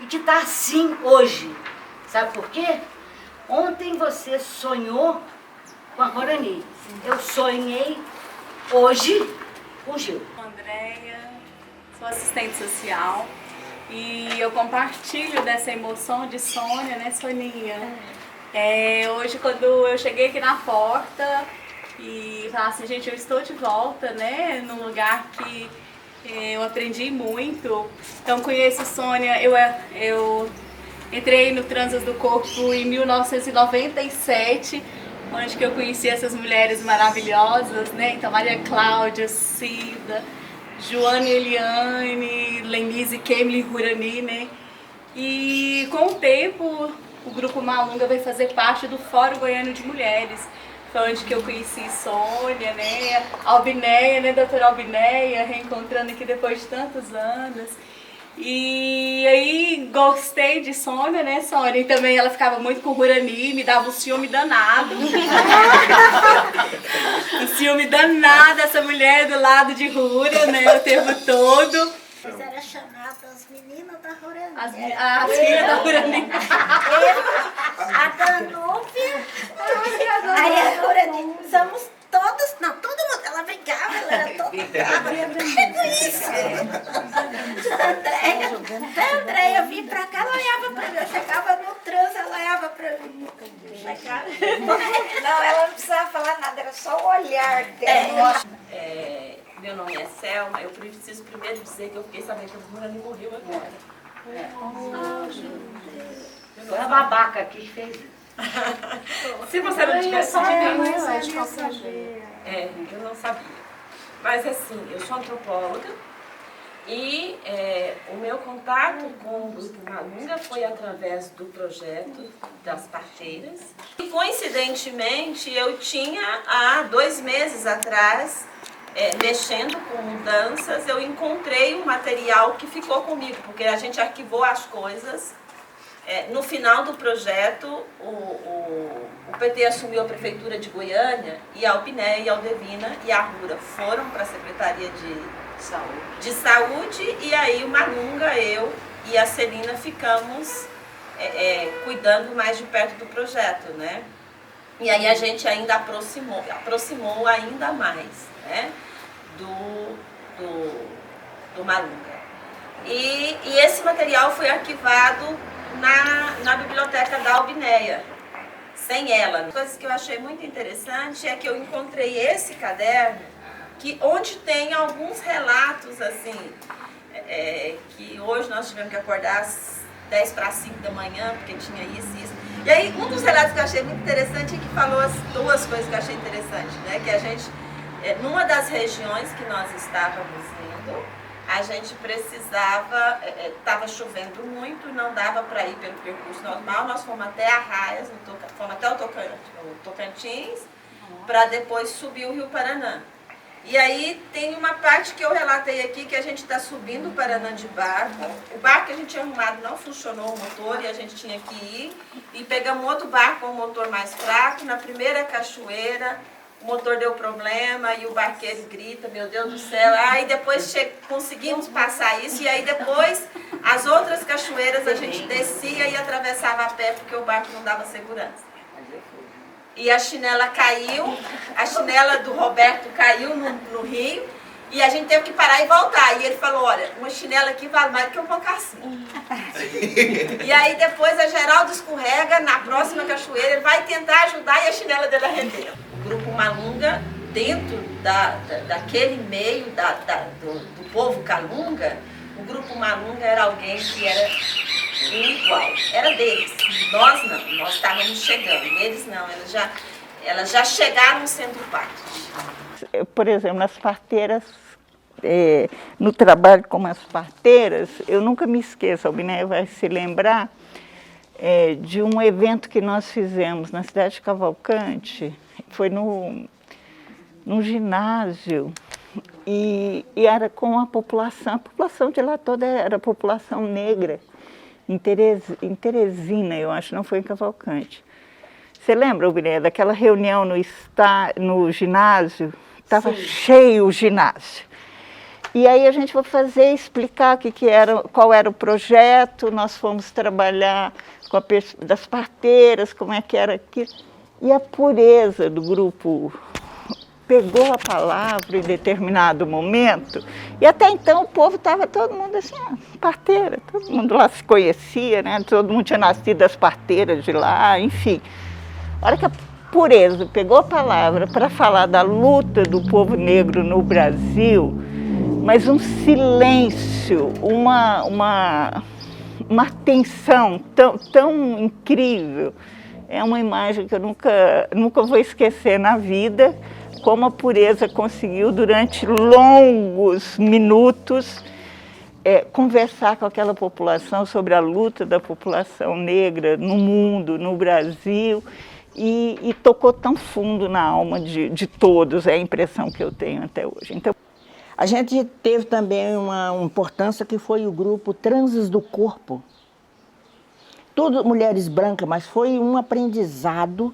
e que está assim hoje. Sabe por quê? Ontem você sonhou com a Rorani. Eu sonhei hoje com o Gil. Andréia, sou assistente social e eu compartilho dessa emoção de Sônia, né, Soninha? Hoje, quando eu cheguei aqui na porta e falei assim, gente, eu estou de volta, né, num lugar que eu aprendi muito. Então, conheço Sônia, eu entrei no Transas do Corpo em 1997, onde que eu conheci essas mulheres maravilhosas, né? Então, Maria Cláudia, Cida, Joana Eliane, Lenise, Kemily, Rurani, né? E com o tempo, o Grupo Malunga vai fazer parte do Fórum Goiano de Mulheres. Foi onde que eu conheci Sônia, né? Albineia, né? Doutora Albineia, reencontrando aqui depois de tantos anos. E aí gostei de Sônia, né, Sônia? E também ela ficava muito com o Rurani, me dava um ciúme danado. Um ciúme danado, essa mulher do lado de Rura, né, o tempo todo. Eles eram chamadas as meninas da Rurani. As filhas da Rurani. A Danúbia. Aí a Rurani. Somos todas, não, todo mundo. Ela brigava, ela era toda brava. É isso. A Andréia vinha pra cá, ela olhava pra mim. Eu chegava no trânsito, ela olhava pra mim. Não, ela não precisava falar nada, era só o olhar dela. Meu nome é Selma, eu preciso primeiro dizer que eu fiquei sabendo que a Rurani morreu agora. Foi a babaca que fez isso. Se você não tivesse dito, eu não sabia. Mas assim, eu sou antropóloga e o meu contato com o Grupo Malunga foi através do projeto das parteiras. E coincidentemente, eu tinha há 2 meses atrás, mexendo com mudanças, eu encontrei um material que ficou comigo, porque a gente arquivou as coisas. No final do projeto, o PT assumiu a Prefeitura de Goiânia e a Albineia e a Aldevina e a Rura foram para a Secretaria de Saúde e aí o Malunga, eu e a Celina ficamos cuidando mais de perto do projeto, né? E aí a gente ainda aproximou ainda mais, né, do Malunga. E esse material foi arquivado na biblioteca da Albineia. sem ela. Coisas que eu achei muito interessante é que eu encontrei esse caderno onde tem alguns relatos assim, que hoje nós tivemos que acordar às 10 para 5 da manhã, porque tinha isso e isso. E aí, um dos relatos que eu achei muito interessante é que falou as duas coisas que eu achei interessante, né? Que a gente, numa das regiões que nós estávamos indo, a gente precisava, estava chovendo muito, não dava para ir pelo percurso normal, nós fomos até Arraias, fomos até o Tocantins, para depois subir o Rio Paraná. E aí tem uma parte que eu relatei aqui, que a gente está subindo o Paraná de barco. O barco que a gente tinha arrumado não funcionou o motor e a gente tinha que ir. E pegamos outro barco com o motor mais fraco. Na primeira cachoeira, o motor deu problema e o barqueiro grita, meu Deus do céu. Aí depois conseguimos passar isso e aí depois as outras cachoeiras a gente descia e atravessava a pé porque o barco não dava segurança. E a chinela caiu, a chinela do Roberto caiu no rio e a gente teve que parar e voltar. E ele falou, olha, uma chinela aqui vale mais do que um mocassim. E aí depois a Geraldo escorrega, na próxima cachoeira ele vai tentar ajudar e a chinela dele arrebenta. O Grupo Malunga, dentro daquele meio do povo Calunga, o Grupo Malunga era alguém que era igual, era deles. Nós não, nós estávamos chegando, eles não, elas já chegaram sendo parte. Por exemplo, nas parteiras, no trabalho com as parteiras, eu nunca me esqueço, a Albinéia vai se lembrar de um evento que nós fizemos na cidade de Cavalcante, foi num ginásio, e era com a população de lá toda era população negra, em Teresina, eu acho, não foi em Cavalcante. Você lembra, Albinéia, daquela reunião no ginásio? Estava cheio o ginásio. E aí a gente foi explicar qual era o projeto, nós fomos trabalhar com das parteiras, como é que era aquilo. E a pureza do grupo pegou a palavra em determinado momento, e até então o povo estava todo mundo assim, parteira, todo mundo lá se conhecia, né? Todo mundo tinha nascido das parteiras de lá, enfim. A hora que a pureza pegou a palavra para falar da luta do povo negro no Brasil, mas um silêncio, uma tensão tão incrível, é uma imagem que eu nunca vou esquecer na vida, como a pureza conseguiu, durante longos minutos, conversar com aquela população sobre a luta da população negra no mundo, no Brasil, e tocou tão fundo na alma de todos, é a impressão que eu tenho até hoje. Então, a gente teve também uma importância que foi o grupo Transes do Corpo. Tudo mulheres brancas, mas foi um aprendizado,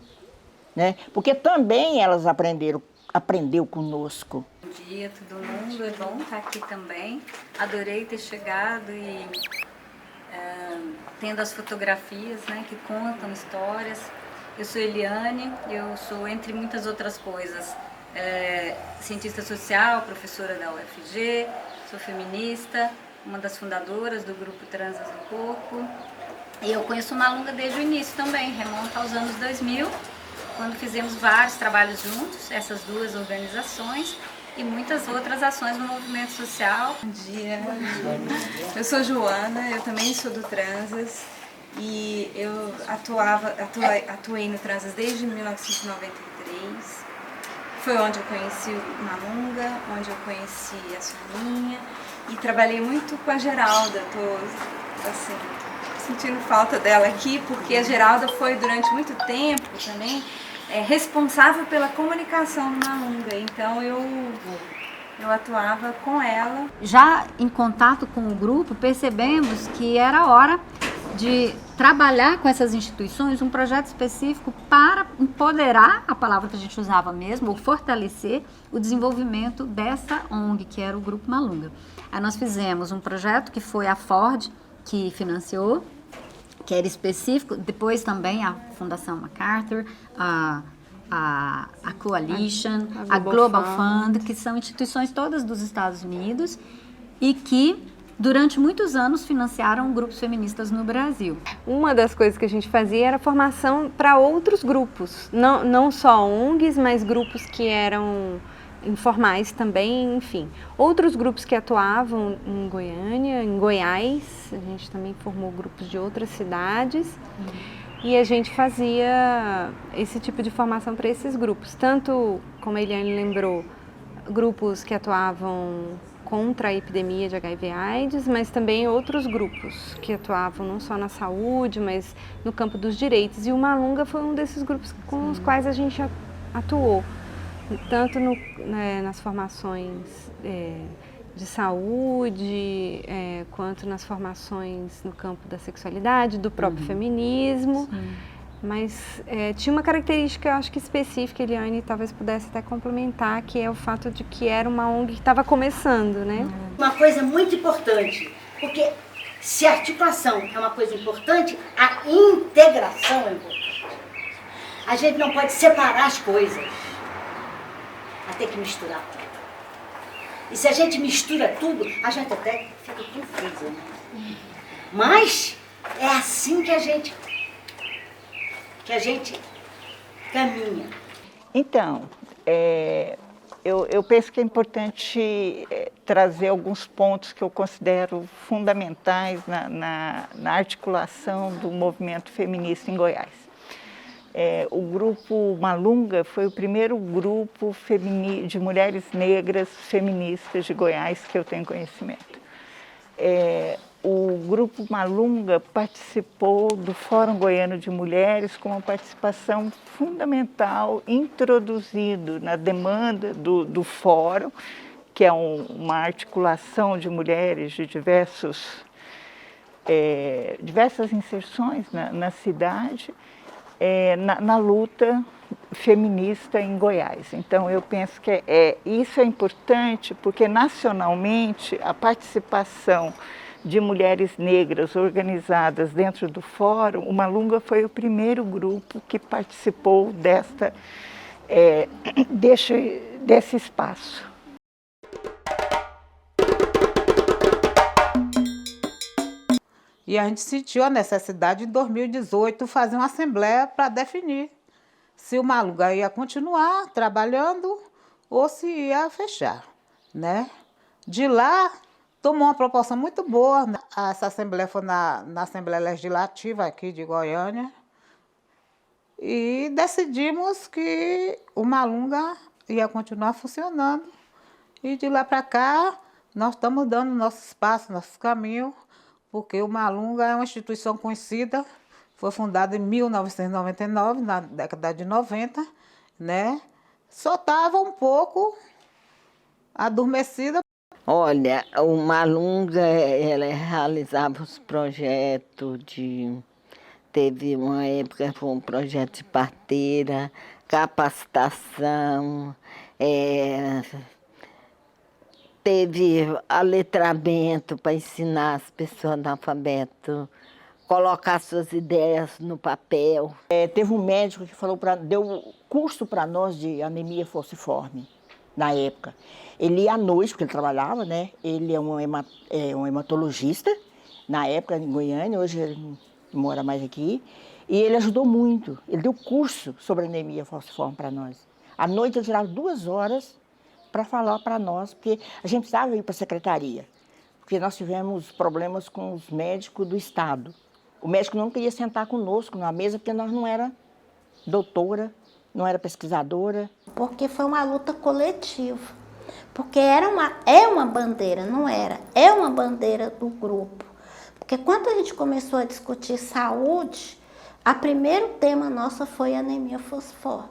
né? Porque também elas aprendeu conosco. Bom dia, todo mundo. É bom estar aqui também. Adorei ter chegado e tendo as fotografias, né, que contam histórias. Eu sou Eliane, eu sou, entre muitas outras coisas, cientista social, professora da UFG, sou feminista, uma das fundadoras do grupo Transes do Corpo. E eu conheço o Malunga desde o início também, remonta aos anos 2000, quando fizemos vários trabalhos juntos, essas duas organizações, e muitas outras ações no movimento social. Bom dia, eu sou Joana, eu também sou do Transes, e eu atuei no Transes desde 1993. Foi onde eu conheci o Malunga, onde eu conheci a Soninha, e trabalhei muito com a Geralda. Estou assim, sentindo falta dela aqui, porque a Geralda foi durante muito tempo também responsável pela comunicação no Malunga, então eu atuava com ela. Já em contato com o grupo, percebemos que era hora de trabalhar com essas instituições um projeto específico para empoderar, a palavra que a gente usava mesmo, ou fortalecer o desenvolvimento dessa ONG, que era o Grupo Malunga. Aí nós fizemos um projeto que foi a Ford que financiou, que era específico, depois também a Fundação MacArthur, a Coalition, a Global Fund, que são instituições todas dos Estados Unidos e que durante muitos anos financiaram grupos feministas no Brasil. Uma das coisas que a gente fazia era formação para outros grupos, não só ONGs, mas grupos que eram informais também, enfim. Outros grupos que atuavam em Goiânia, em Goiás, a gente também formou grupos de outras cidades. E a gente fazia esse tipo de formação para esses grupos, tanto, como a Eliane lembrou, grupos que atuavam contra a epidemia de HIV/AIDS, mas também outros grupos que atuavam não só na saúde, mas no campo dos direitos. E o Malunga foi um desses grupos com os quais a gente atuou, tanto nas formações de saúde, quanto nas formações no campo da sexualidade, do próprio feminismo. Sim. Mas tinha uma característica, eu acho que específica, Eliane talvez pudesse até complementar, que é o fato de que era uma ONG que estava começando, né? Uma coisa muito importante, porque se a articulação é uma coisa importante, a integração é importante. A gente não pode separar as coisas, a ter que misturar tudo. E se a gente mistura tudo, a gente até fica confusa, né? Mas é assim que a gente caminha. Então, eu penso que é importante trazer alguns pontos que eu considero fundamentais na articulação do movimento feminista em Goiás. O grupo Malunga foi o primeiro grupo de mulheres negras feministas de Goiás que eu tenho conhecimento. O grupo Malunga participou do Fórum Goiano de Mulheres com uma participação fundamental, introduzido na demanda do fórum, que é uma articulação de mulheres de diversas inserções na cidade, na luta feminista em Goiás. Então, eu penso que isso é importante porque, nacionalmente, a participação de mulheres negras organizadas dentro do fórum, o Malunga foi o primeiro grupo que participou desse espaço. E a gente sentiu a necessidade, em 2018, fazer uma assembleia para definir se o Malunga ia continuar trabalhando ou se ia fechar, né? De lá, tomou uma proporção muito boa. Essa assembleia foi na Assembleia Legislativa aqui de Goiânia. E decidimos que o Malunga ia continuar funcionando. E de lá para cá, nós estamos dando nosso espaço, nosso caminho, porque o Malunga é uma instituição conhecida, foi fundada em 1999, na década de 90, né? Só estava um pouco adormecida. Olha, o Malunga, ela realizava os projetos teve uma época que foi um projeto de parteira, capacitação, teve aletramento para ensinar as pessoas analfabetas, colocar suas ideias no papel. Teve um médico que deu curso para nós de anemia falciforme, na época. Ele ia à noite, porque ele trabalhava, né? Ele é um hematologista, na época em Goiânia, hoje ele não mora mais aqui. E ele ajudou muito, ele deu curso sobre anemia falciforme para nós. À noite ele tirava 2 horas para falar para nós, porque a gente precisava ir para a secretaria, porque nós tivemos problemas com os médicos do estado. O médico não queria sentar conosco na mesa, porque nós não era doutora, não era pesquisadora. Porque foi uma luta coletiva, porque é uma bandeira, não era, é uma bandeira do grupo. Porque quando a gente começou a discutir saúde, o primeiro tema nosso foi anemia falciforme.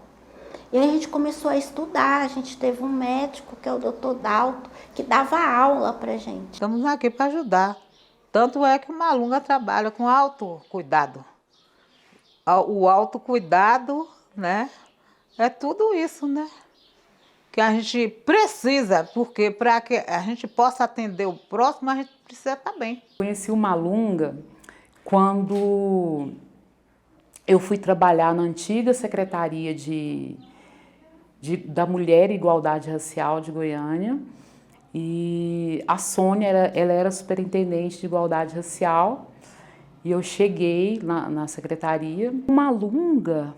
E aí a gente começou a estudar, a gente teve um médico, que é o Dr. Dalto, que dava aula pra gente. Estamos aqui para ajudar. Tanto é que o Malunga trabalha com autocuidado. O autocuidado, né, é tudo isso, né? Que a gente precisa, porque para que a gente possa atender o próximo, a gente precisa estar bem. Conheci o Malunga quando eu fui trabalhar na antiga Secretaria da Mulher e Igualdade Racial de Goiânia E a Sônia, ela era superintendente de igualdade racial, e eu cheguei na secretaria. O Malunga,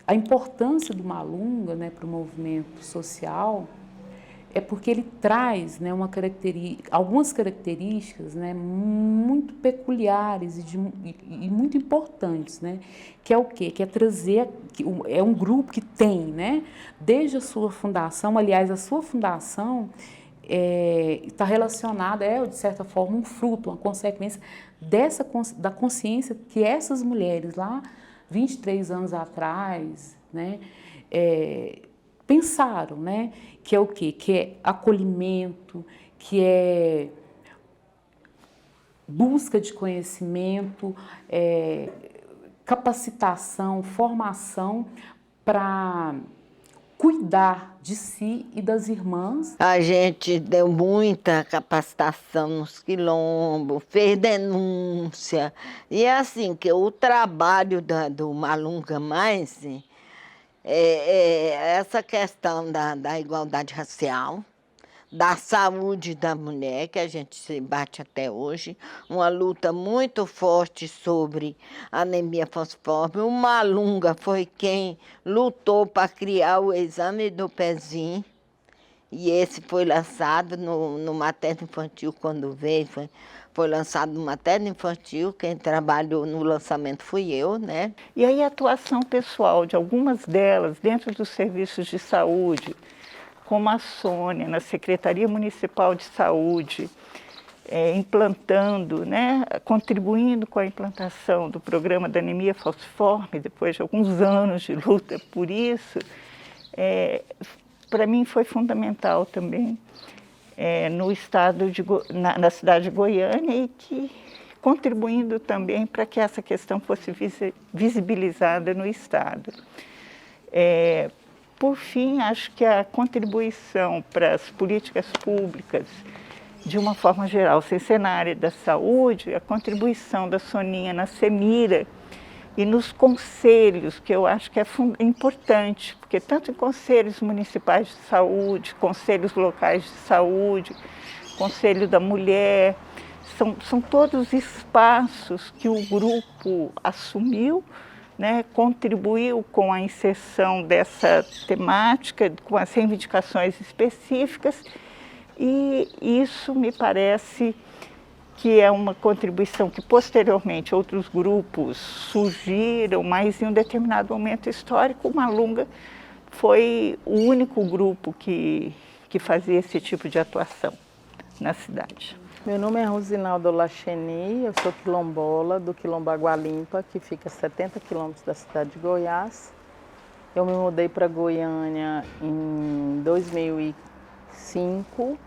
a importância do Malunga, né, para o movimento social é porque ele traz, né, algumas características, né, muito peculiares e muito importantes, né, que é o quê? Que é trazer, é um grupo que tem, né, desde a sua fundação, aliás, a sua fundação está relacionada, de certa forma, um fruto, uma consequência da consciência que essas mulheres lá, 23 anos atrás, né, pensaram, né, que é o quê? Que é acolhimento, que é busca de conhecimento, capacitação, formação para cuidar de si e das irmãs. A gente deu muita capacitação nos quilombos, fez denúncia. E é assim, que o trabalho do Malunga Mais essa questão da igualdade racial, da saúde da mulher, que a gente se bate até hoje, uma luta muito forte sobre anemia falciforme. O Malunga foi quem lutou para criar o exame do pezinho, e esse foi lançado no materno infantil quando veio, foi lançado no materno infantil, quem trabalhou no lançamento fui eu, né? E aí a atuação pessoal de algumas delas dentro dos serviços de saúde, como a Sônia, na Secretaria Municipal de Saúde, implantando, né, contribuindo com a implantação do programa da anemia falciforme, depois de alguns anos de luta por isso, para mim foi fundamental também no estado na cidade de Goiânia, e que contribuindo também para que essa questão fosse visibilizada no estado. Por fim, acho que a contribuição para as políticas públicas, de uma forma geral, sem ser na área da saúde, a contribuição da Soninha na Semira e nos conselhos, que eu acho que é importante, porque tanto em conselhos municipais de saúde, conselhos locais de saúde, conselho da mulher, são todos espaços que o grupo assumiu, né, contribuiu com a inserção dessa temática, com as reivindicações específicas, e isso me parece que é uma contribuição que posteriormente outros grupos surgiram, mas em um determinado momento histórico o Malunga foi o único grupo que fazia esse tipo de atuação na cidade. Meu nome é Rosinaldo Lacheni, eu sou quilombola do Quilombo Água Limpa, que fica a 70 quilômetros da cidade de Goiás. Eu me mudei para Goiânia em 2005.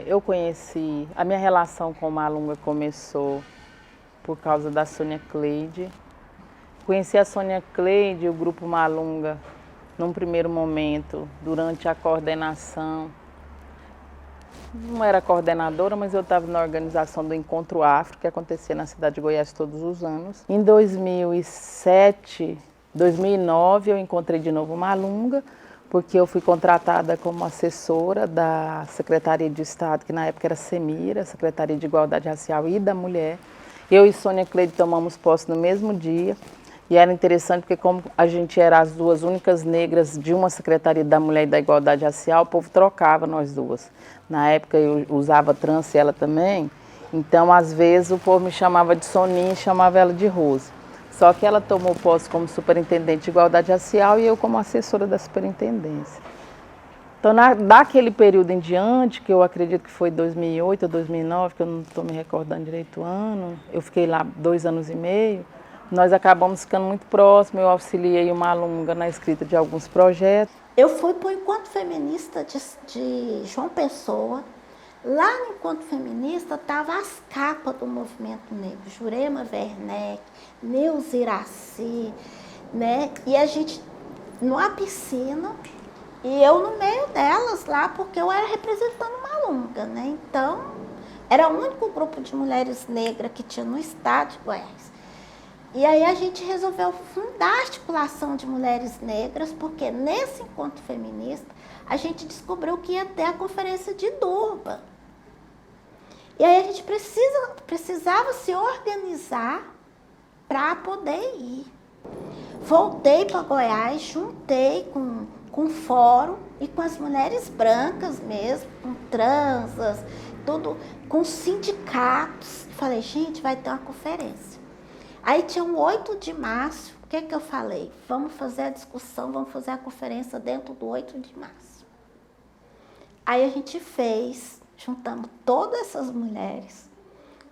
Eu conheci, a minha relação com o Malunga começou por causa da Sônia Cleide. Conheci a Sônia Cleide, o grupo Malunga, num primeiro momento, durante a coordenação. Não era coordenadora, mas eu estava na organização do Encontro Afro, que acontecia na cidade de Goiás todos os anos. Em 2009, eu encontrei de novo o Malunga, porque eu fui contratada como assessora da Secretaria de Estado, que na época era Semira, Secretaria de Igualdade Racial e da Mulher. Eu e Sônia Cleide tomamos posse no mesmo dia, e era interessante porque como a gente era as duas únicas negras de uma Secretaria da Mulher e da Igualdade Racial, o povo trocava nós duas. Na época eu usava trança e ela também, então às vezes o povo me chamava de Soninha e chamava ela de Rose. Só que ela tomou posse como superintendente de igualdade racial e eu como assessora da superintendência. Então, daquele período em diante, que eu acredito que foi 2008 ou 2009, que eu não estou me recordando direito o ano, eu fiquei lá 2 anos e meio, nós acabamos ficando muito próximos, eu auxiliei o Malunga na escrita de alguns projetos. Eu fui para o Encontro Feminista de João Pessoa. Lá no Encontro Feminista estavam as capas do movimento negro, Jurema Werneck, Neuza Iraci, né? E a gente, numa piscina, e eu no meio delas lá, porque eu era representando Malunga, né? Então, era o único grupo de mulheres negras que tinha no estado de Goiás. E aí a gente resolveu fundar a articulação de mulheres negras, porque nesse encontro feminista a gente descobriu que ia ter a conferência de Durban. E aí a gente precisava se organizar para poder ir. Voltei para Goiás, juntei com o fórum e com as mulheres brancas mesmo, com transas, tudo, com sindicatos. Falei, gente, vai ter uma conferência. Aí tinha um 8 de março, o que eu falei? Vamos fazer a discussão, vamos fazer a conferência dentro do 8 de março. Aí a gente fez, juntamos todas essas mulheres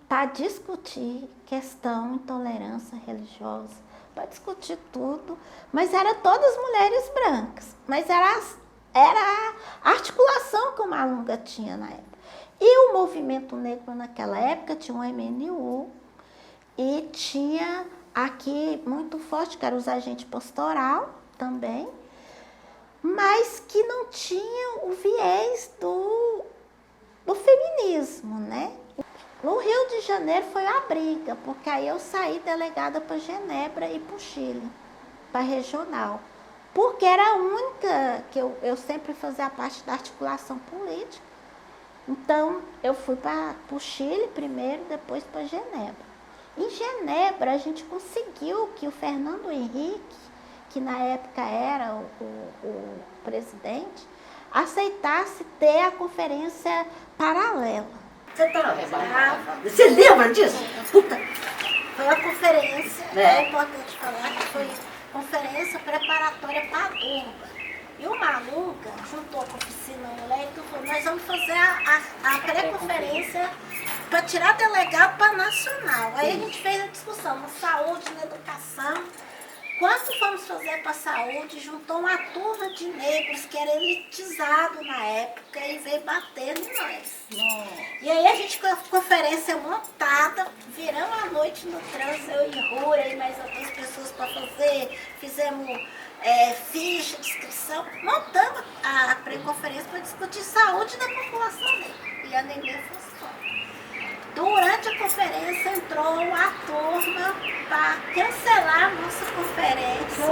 para discutir questão intolerância religiosa, para discutir tudo, mas era todas mulheres brancas, mas era a articulação que o Malunga tinha na época. E o movimento negro naquela época tinha o MNU e tinha aqui muito forte, que era os agentes pastoral também, mas que não tinha o viés do feminismo, né? No Rio de Janeiro foi a briga, porque aí eu saí delegada para Genebra e para o Chile, para regional. Porque era a única que eu sempre fazia parte da articulação política. Então, eu fui para o Chile primeiro, depois para Genebra. Em Genebra, a gente conseguiu que o Fernando Henrique, que na época era o presidente, aceitasse ter a conferência paralela. Você lembra disso? Puta. Foi uma conferência, é importante falar que foi conferência preparatória para a Durban. E o Malunga juntou com a oficina mulher e falou, nós vamos fazer a pré-conferência para tirar delegado para nacional. Aí a gente fez a discussão na saúde, na educação. Quanto vamos fazer para a saúde? Juntou uma turma de negros que era elitizado na época e veio batendo em nós. E aí a gente com a conferência montada, viramos a noite no trânsito, eu e Rura e mais outras pessoas para fazer, fizemos ficha de inscrição, montamos a pré-conferência para discutir saúde da população negra. E a Nenê funcionou. Durante a conferência entrou a turma para cancelar a nossa conferência.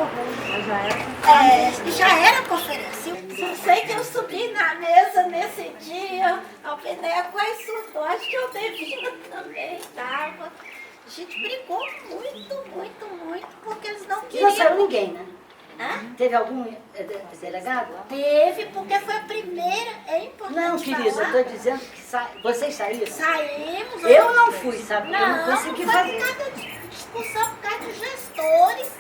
Já era conferência. Eu sei que eu subi na mesa nesse dia, a Alpeneia quase surtou, acho que eu Devina também estava. A gente brigou muito, porque eles não queriam. Não saiu ninguém, né? Teve algum delegado? Teve, porque foi a primeira, é importante. Não, querida, eu estou dizendo que vocês saíram. Saímos. Eu não fui, sabe? Eu não consegui fazer. Por causa de discussão, por causa dos gestores,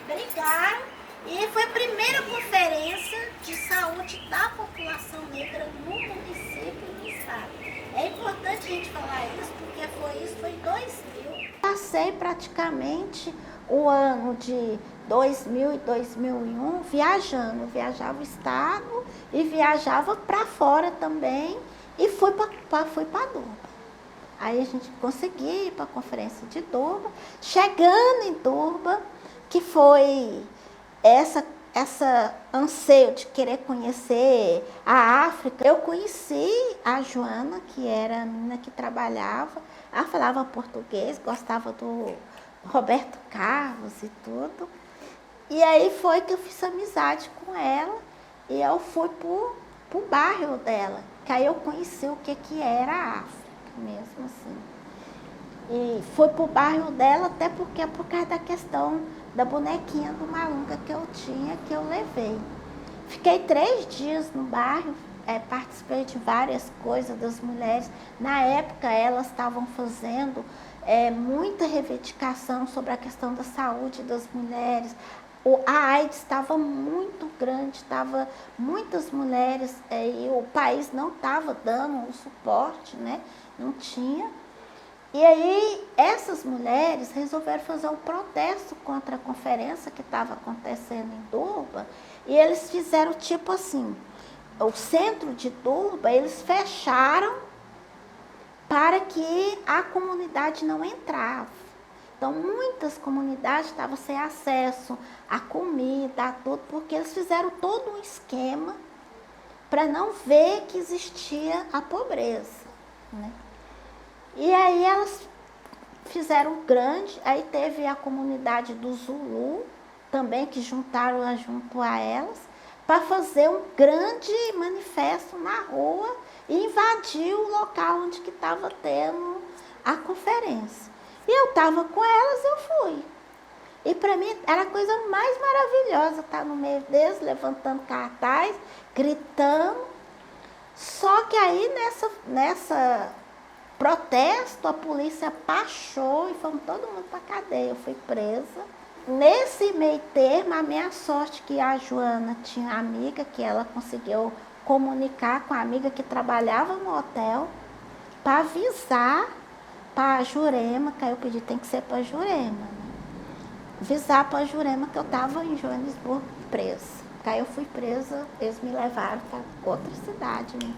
brigaram. E foi a primeira conferência de saúde da população negra no município e no estado. É importante a gente falar isso, porque foi em 2000. Passei praticamente o ano de 2000 e 2001 viajando. Viajava o estado e viajava para fora também e fui para Durban. Aí a gente conseguiu ir para a conferência de Durban. Chegando em Durban, que foi essa anseio de querer conhecer a África, eu conheci a Joana, que era a menina que trabalhava. Ela falava português, gostava do Roberto Carlos e tudo. E aí foi que eu fiz amizade com ela e eu fui pro bairro dela, que aí eu conheci o que era a África mesmo assim. E fui pro bairro dela até porque é por causa da questão da bonequinha do Malunga que eu tinha, que eu levei. Fiquei 3 dias no bairro, participei de várias coisas das mulheres. Na época elas estavam fazendo muita reivindicação sobre a questão da saúde das mulheres. A AIDS estava muito grande, estava muitas mulheres e o país não estava dando o suporte, né? Não tinha. E aí essas mulheres resolveram fazer um protesto contra a conferência que estava acontecendo em Durban e eles fizeram tipo assim, o centro de Durban eles fecharam para que a comunidade não entrava. Então, muitas comunidades estavam sem acesso à comida, a tudo, porque eles fizeram todo um esquema para não ver que existia a pobreza, né? E aí elas fizeram grande, aí teve a comunidade do Zulu também, que juntaram junto a elas, para fazer um grande manifesto na rua e invadir o local onde que estava tendo a conferência. E eu estava com elas, eu fui. E para mim era a coisa mais maravilhosa estar no meio deles, levantando cartaz, gritando. Só que aí nessa protesto, a polícia passou e fomos todo mundo para a cadeia. Eu fui presa. Nesse meio termo, a minha sorte que a Joana tinha amiga, que ela conseguiu comunicar com a amiga que trabalhava no hotel, para avisar para a Jurema, que aí eu pedi, tem que ser para a Jurema, né? Avisar para a Jurema que eu estava em Joanesburgo presa. Aí eu fui presa, eles me levaram para outra cidade, né?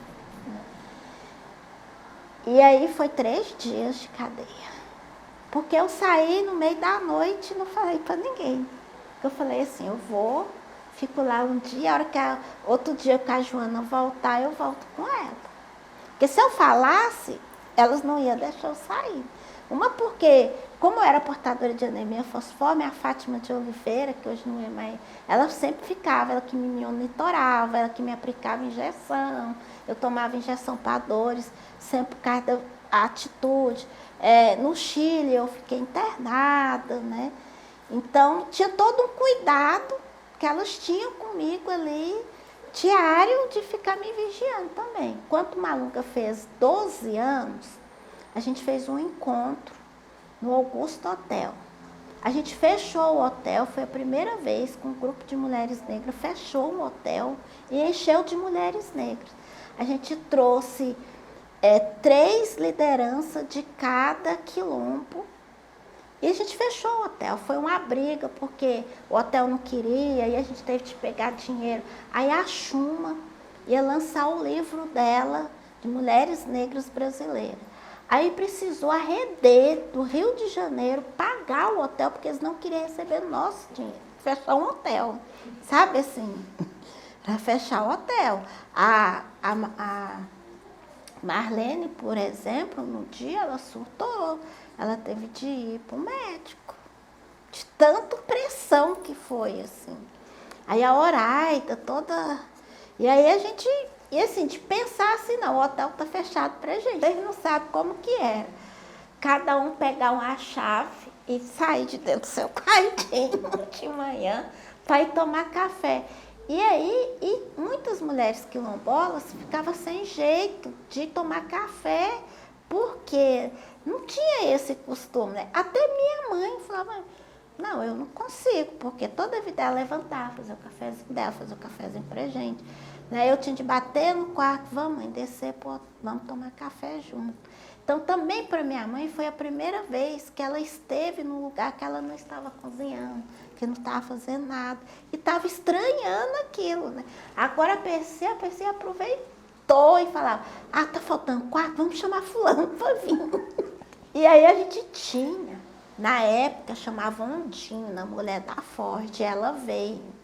E aí foi 3 dias de cadeia. Porque eu saí no meio da noite e não falei para ninguém. Eu falei assim, eu vou, fico lá um dia, a hora que outro dia que a Joana voltar, eu volto com ela. Porque se eu falasse, elas não iam deixar eu sair. Uma porque, como eu era portadora de anemia falciforme, a Fátima de Oliveira, que hoje não é mais, ela sempre ficava, ela que me monitorava, ela que me aplicava injeção, eu tomava injeção para dores, sempre por causa da atitude. No Chile eu fiquei internada, né? Então tinha todo um cuidado que elas tinham comigo ali, diário, de ficar me vigiando também. Quando Malunga fez 12 anos, a gente fez um encontro no Augusto Hotel. A gente fechou o hotel, foi a primeira vez que um grupo de mulheres negras fechou um hotel e encheu de mulheres negras. A gente trouxe 3 lideranças de cada quilombo e a gente fechou o hotel. Foi uma briga porque o hotel não queria e a gente teve que pegar dinheiro. Aí a Chuma ia lançar o livro dela de Mulheres Negras Brasileiras. Aí precisou a Rede do Rio de Janeiro pagar o hotel porque eles não queriam receber o nosso dinheiro. Fechar um hotel, sabe assim? Para fechar o hotel. A Marlene, por exemplo, no dia ela surtou, ela teve de ir para o médico, de tanta pressão que foi, assim. Aí a Horaida toda... E aí a gente, e assim, de pensar assim, não, o hotel tá fechado pra gente, eles não sabem como que era. Cada um pegar uma chave e sair de dentro do seu quartinho de manhã para ir tomar café. E aí, muitas mulheres quilombolas ficavam sem jeito de tomar café, porque não tinha esse costume, né? Até minha mãe falava, não, eu não consigo, porque toda vida ela levantava, fazer o cafezinho dela, fazer o cafezinho pra gente. Né? Eu tinha de bater no quarto, vamos mãe, descer, vamos tomar café junto. Então também para minha mãe foi a primeira vez que ela esteve num lugar que ela não estava cozinhando, que não estava fazendo nada, e estava estranhando aquilo, né? Agora a PC aproveitou e falava, tá faltando quarto, vamos chamar fulano para vir. E aí a gente tinha, na época chamava Ondina, a mulher da Ford, ela veio.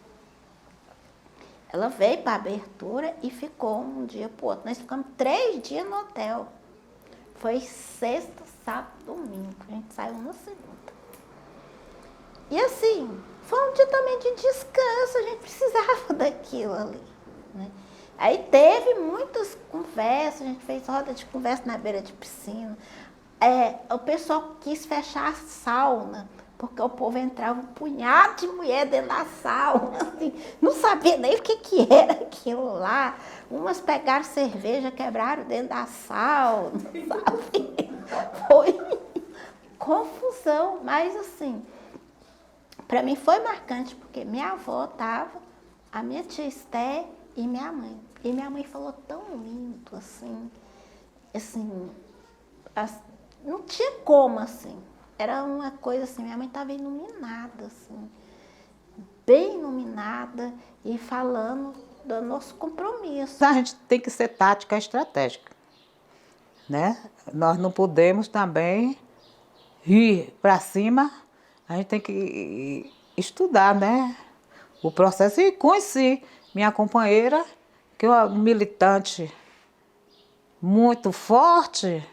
Ela veio para a abertura e ficou um dia para o outro. Nós ficamos 3 dias no hotel. Foi sexta, sábado, domingo. A gente saiu na segunda. E assim, foi um dia também de descanso. A gente precisava daquilo ali. Né? Aí teve muitas conversas. A gente fez roda de conversa na beira de piscina. O pessoal quis fechar a sauna. Porque o povo entrava um punhado de mulher dentro da sauna, assim, não sabia nem o que era aquilo lá. Umas pegaram cerveja, quebraram dentro da sauna, sabe? Foi confusão, mas assim, para mim foi marcante, porque minha avó estava, a minha tia Esté e minha mãe. E minha mãe falou tão lindo, assim, não tinha como, assim. Era uma coisa assim, minha mãe estava iluminada, assim, bem iluminada e falando do nosso compromisso. A gente tem que ser tática estratégica, né? Nós não podemos também ir para cima, a gente tem que estudar, né? O processo e conheci minha companheira, que é uma militante muito forte,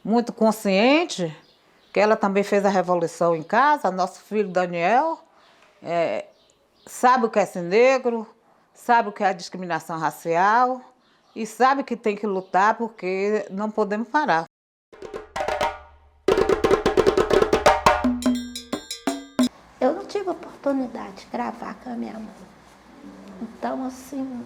muito consciente, que ela também fez a revolução em casa. Nosso filho Daniel sabe o que é ser negro, sabe o que é a discriminação racial e sabe que tem que lutar porque não podemos parar. Eu não tive oportunidade de gravar com a minha mãe. Então, assim,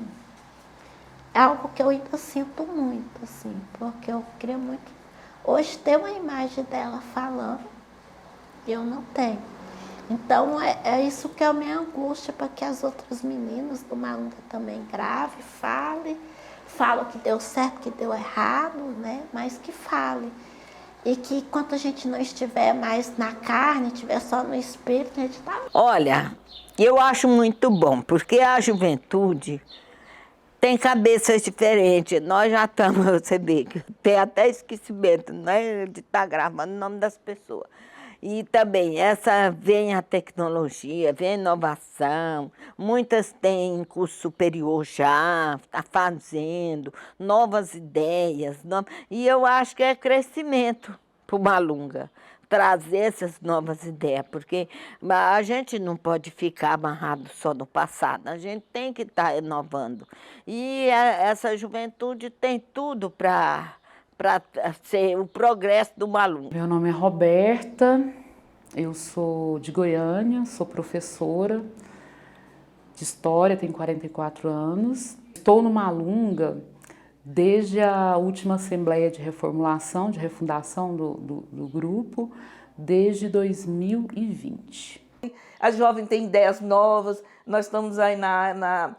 é algo que eu ainda sinto muito, assim, porque eu queria muito hoje ter uma imagem dela falando e eu não tenho. Então, é isso que é a minha angústia, para que as outras meninas do Malunga também gravem, falem que deu certo, que deu errado, né? Mas que fale. E que enquanto a gente não estiver mais na carne, estiver só no espírito, a gente tá... Olha, eu acho muito bom, porque a juventude tem cabeças diferentes. Nós já estamos, você vê, que tem até esquecimento, né, de estar gravando o nome das pessoas. E também, vem a tecnologia, vem a inovação, muitas têm curso superior já, está fazendo, novas ideias, e eu acho que é crescimento para o Malunga, trazer essas novas ideias, porque a gente não pode ficar amarrado só no passado, a gente tem que estar renovando. E essa juventude tem tudo para ser o progresso do Malunga. Meu nome é Roberta, eu sou de Goiânia, sou professora de História, tenho 44 anos. Estou no Malunga desde a última Assembleia de Reformulação, de refundação do grupo, desde 2020. As jovens têm ideias novas, nós estamos aí na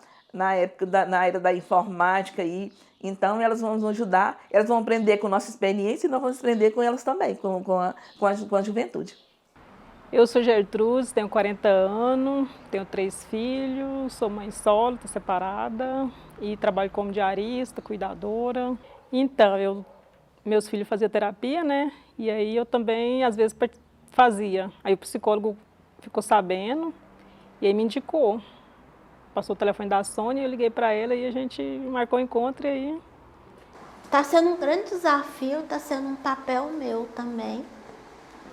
época na era da informática aí, então elas vão nos ajudar, elas vão aprender com nossa experiência e nós vamos aprender com elas também, com a juventude. Eu sou Gertrudes, tenho 40 anos, tenho 3 filhos, sou mãe solo, estou separada e trabalho como diarista, cuidadora. Então, meus filhos faziam terapia, né? E aí eu também, às vezes, fazia. Aí o psicólogo ficou sabendo e aí me indicou. Passou o telefone da Sônia, eu liguei para ela e a gente marcou o encontro e aí... Está sendo um grande desafio, está sendo um papel meu também,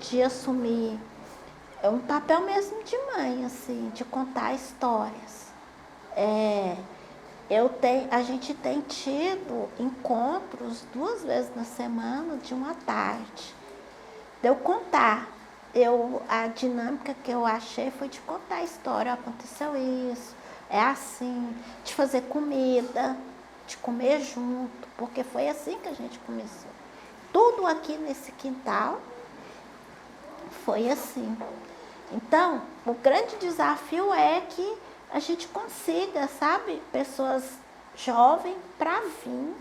de assumir, um papel mesmo de mãe, assim, de contar histórias. A gente tem tido encontros 2 vezes na semana, de uma tarde, de eu contar. A dinâmica que eu achei foi de contar a história, aconteceu isso, é assim, de fazer comida, de comer junto, porque foi assim que a gente começou. Tudo aqui nesse quintal foi assim. Então, o grande desafio é que a gente consiga, sabe, pessoas jovens para vir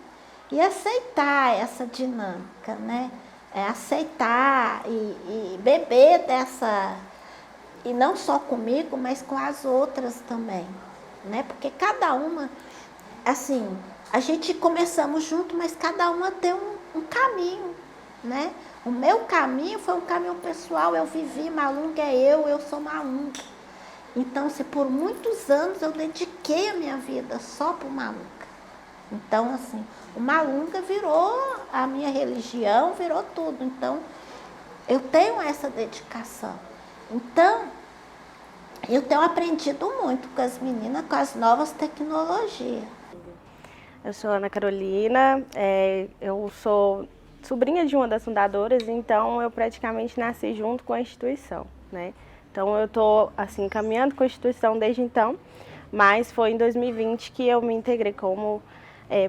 e aceitar essa dinâmica, né? Aceitar e beber dessa, e não só comigo, mas com as outras também, né? Porque cada uma, assim, a gente começamos junto, mas cada uma tem um caminho, né? O meu caminho foi um caminho pessoal, eu vivi, Malunga é eu sou Malunga. Então, assim, por muitos anos eu dediquei a minha vida só para o Malunga. Então, assim, o Malunga virou a minha religião, virou tudo. Então, eu tenho essa dedicação. Então, eu tenho aprendido muito com as meninas, com as novas tecnologias. Eu sou Ana Carolina, eu sou sobrinha de uma das fundadoras, então eu praticamente nasci junto com a instituição, né? Então eu estou assim, caminhando com a instituição desde então, mas foi em 2020 que eu me integrei como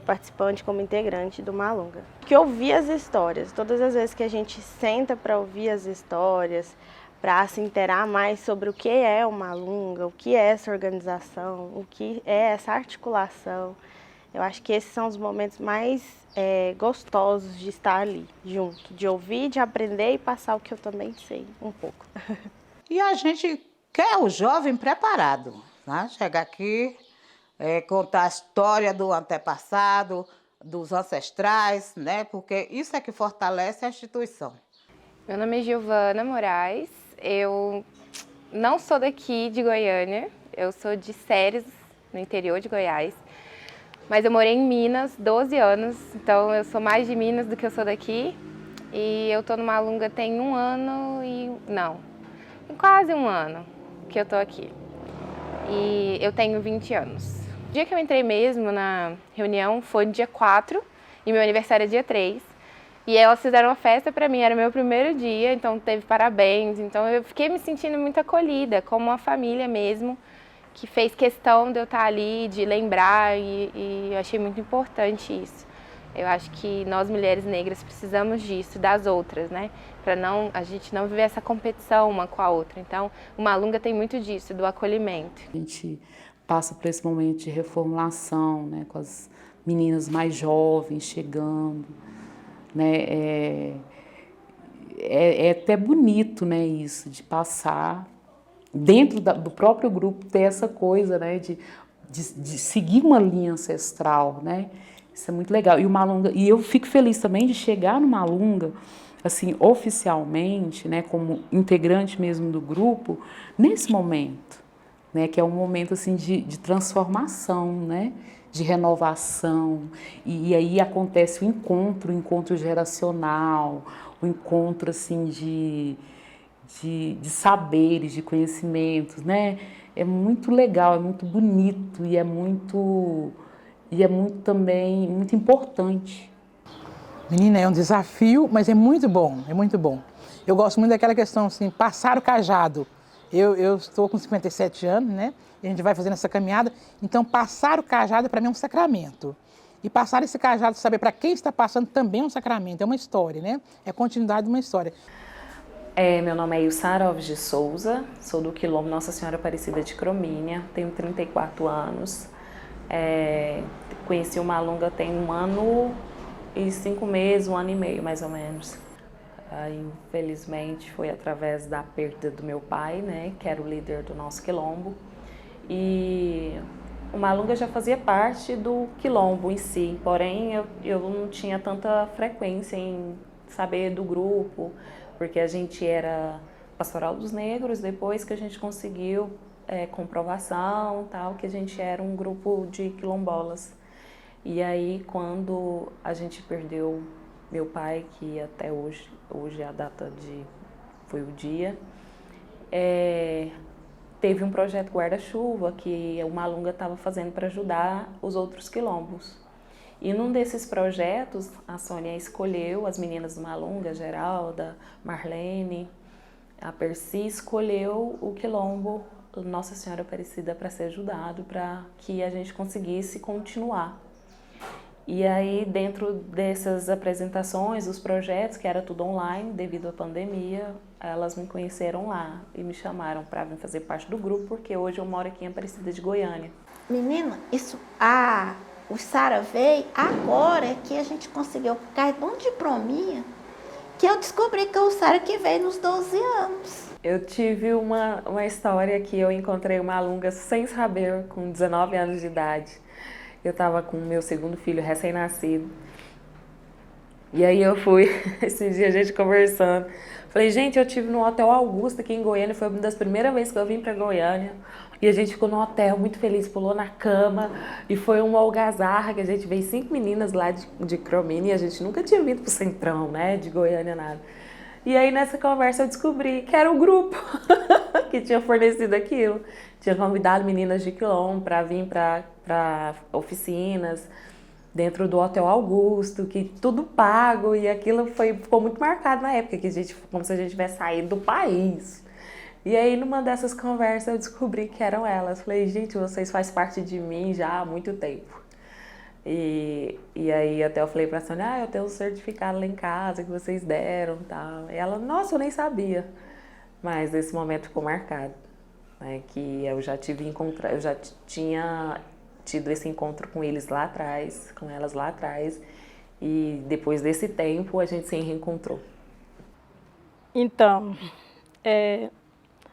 participante, como integrante do Malunga. Que ouvir as histórias, todas as vezes que a gente senta para ouvir as histórias, para se inteirar mais sobre o que é o Malunga, o que é essa organização, o que é essa articulação, eu acho que esses são os momentos mais gostosos de estar ali, junto, de ouvir, de aprender e passar o que eu também sei um pouco. E a gente quer o jovem preparado, né? Chegar aqui, contar a história do antepassado, dos ancestrais, né? Porque isso é que fortalece a instituição. Meu nome é Giovana Moraes, eu não sou daqui de Goiânia, eu sou de Ceres, no interior de Goiás. Mas eu morei em Minas 12 anos, então eu sou mais de Minas do que eu sou daqui. E eu tô no Malunga tem quase um ano que eu tô aqui. E eu tenho 20 anos. O dia que eu entrei mesmo na reunião foi no dia 4 e meu aniversário é dia 3. E elas fizeram uma festa pra mim, era meu primeiro dia, então teve parabéns. Então eu fiquei me sentindo muito acolhida, como uma família mesmo, que fez questão de eu estar ali, de lembrar, e eu achei muito importante isso. Eu acho que nós mulheres negras precisamos disso, das outras, né? Para a gente não viver essa competição uma com a outra. Então, o Malunga tem muito disso, do acolhimento. A gente passa por esse momento de reformulação, né, com as meninas mais jovens chegando, né? É até bonito, né, isso, de passar dentro do próprio grupo, ter essa coisa, né, de seguir uma linha ancestral, né? Isso é muito legal. E eu fico feliz também de chegar no Malunga, assim, oficialmente, né, como integrante mesmo do grupo, nesse momento, né, que é um momento assim de transformação, né, de renovação. E aí acontece o encontro geracional, o encontro assim de saberes, de conhecimentos, né? É muito legal, é muito bonito e é muito também muito importante. Menina, é um desafio, mas é muito bom, é muito bom. Eu gosto muito daquela questão assim, passar o cajado. Eu estou com 57 anos, né? E a gente vai fazendo essa caminhada, então passar o cajado para mim é um sacramento. E passar esse cajado, saber para quem está passando também é um sacramento, é uma história, né? É a continuidade de uma história. Meu nome é Ilsara Alves de Souza, sou do Quilombo Nossa Senhora Aparecida de Cromínia, tenho 34 anos. Conheci o Malunga tem 1 ano e 5 meses, 1 ano e meio mais ou menos. Infelizmente foi através da perda do meu pai, né, que era o líder do nosso quilombo. E o Malunga já fazia parte do quilombo em si, porém eu não tinha tanta frequência em saber do grupo, porque a gente era Pastoral dos Negros, depois que a gente conseguiu comprovação, tal, que a gente era um grupo de quilombolas. E aí, quando a gente perdeu meu pai, que até hoje a data foi o dia, teve um projeto guarda-chuva que o Malunga estava fazendo para ajudar os outros quilombos. E num desses projetos, a Sônia escolheu as meninas do Malunga, Geralda, Marlene, a Percy escolheu o quilombo Nossa Senhora Aparecida para ser ajudado, para que a gente conseguisse continuar. E aí, dentro dessas apresentações, os projetos, que era tudo online devido à pandemia, elas me conheceram lá e me chamaram para vir fazer parte do grupo, porque hoje eu moro aqui em Aparecida de Goiânia. Menina, o Sara veio agora que a gente conseguiu, por causa de um diploma, que eu descobri que é o Sara que veio nos 12 anos. Eu tive uma história que eu encontrei o Malunga sem saber, com 19 anos de idade. Eu estava com o meu segundo filho recém-nascido. E aí eu fui, esse dia a gente conversando. Falei, gente, eu estive no Hotel Augusta aqui em Goiânia, foi uma das primeiras vezes que eu vim para Goiânia. E a gente ficou no hotel muito feliz, pulou na cama. E foi uma algazarra que a gente veio 5 meninas lá de Cromínia. E a gente nunca tinha vindo pro Centrão, né, de Goiânia, nada. E aí nessa conversa eu descobri que era o grupo que tinha fornecido aquilo. Tinha convidado meninas de quilombo para vir para oficinas dentro do Hotel Augusto, que tudo pago, e aquilo ficou muito marcado na época, que como se a gente tivesse saído do país. E aí numa dessas conversas eu descobri que eram elas. Falei, gente, vocês fazem parte de mim já há muito tempo. E aí até eu falei pra Sônia, eu tenho um certificado lá em casa que vocês deram e tal. E ela, nossa, eu nem sabia. Mas esse momento ficou marcado, né, que eu já tinha tido esse encontro com eles lá atrás, com elas lá atrás, e depois desse tempo a gente se reencontrou. Então,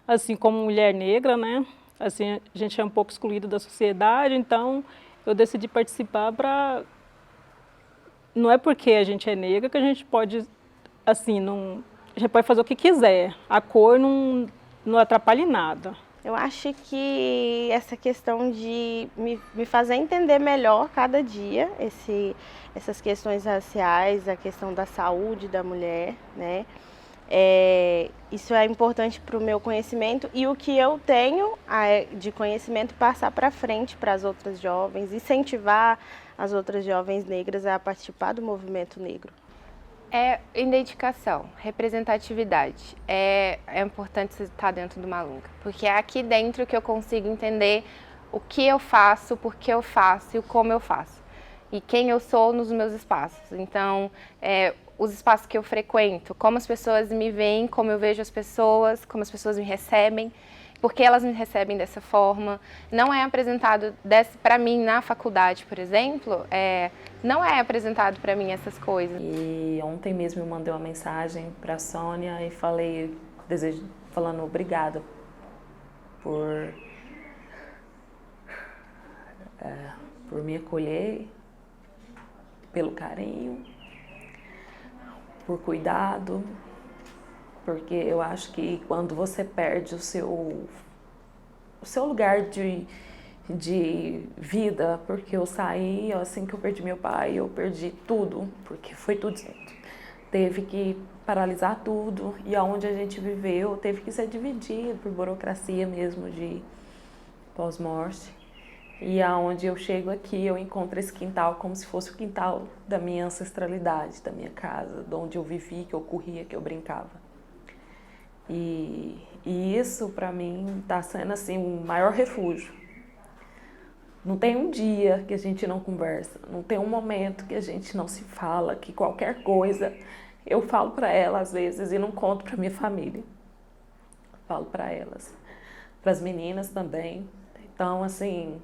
assim, como mulher negra, né, assim, a gente é um pouco excluído da sociedade, então eu decidi participar para... Não é porque a gente é negra que a gente pode, assim, a gente pode fazer o que quiser. A cor não atrapalha em nada. Eu acho que essa questão de me fazer entender melhor cada dia essas questões raciais, a questão da saúde da mulher, né? Isso é importante para o meu conhecimento e o que eu tenho de conhecimento passar para frente para as outras jovens, incentivar as outras jovens negras a participar do movimento negro. É identificação, representatividade. É importante você estar dentro do Malunga, porque é aqui dentro que eu consigo entender o que eu faço, por que eu faço e o como eu faço. E quem eu sou nos meus espaços. Então, os espaços que eu frequento, como as pessoas me veem, como eu vejo as pessoas, como as pessoas me recebem, porque elas me recebem dessa forma. Não é apresentado para mim na faculdade, por exemplo, não é apresentado para mim essas coisas. E ontem mesmo eu mandei uma mensagem para a Sônia e falei, falando obrigada por me acolher, pelo carinho, por cuidado, porque eu acho que quando você perde o seu lugar de vida, porque eu saí, assim que eu perdi meu pai, eu perdi tudo, porque foi tudo, teve que paralisar tudo, e aonde a gente viveu teve que ser dividido por burocracia mesmo de pós-morte. E aonde eu chego aqui, eu encontro esse quintal como se fosse o quintal da minha ancestralidade, da minha casa, de onde eu vivi, que eu corria, que eu brincava. E isso, para mim, está sendo assim, o maior refúgio. Não tem um dia que a gente não conversa, não tem um momento que a gente não se fala, que qualquer coisa eu falo para ela às vezes e não conto para minha família. Falo para elas, para as meninas também. Então, assim,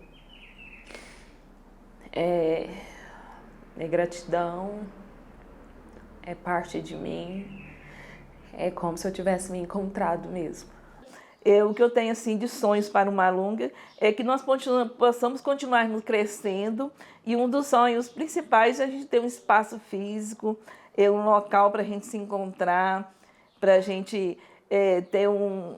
é gratidão, é parte de mim, é como se eu tivesse me encontrado mesmo. O que eu tenho assim, de sonhos para o Malunga é que nós possamos continuar crescendo, e um dos sonhos principais é a gente ter um espaço físico, um local para a gente se encontrar, para a gente ter um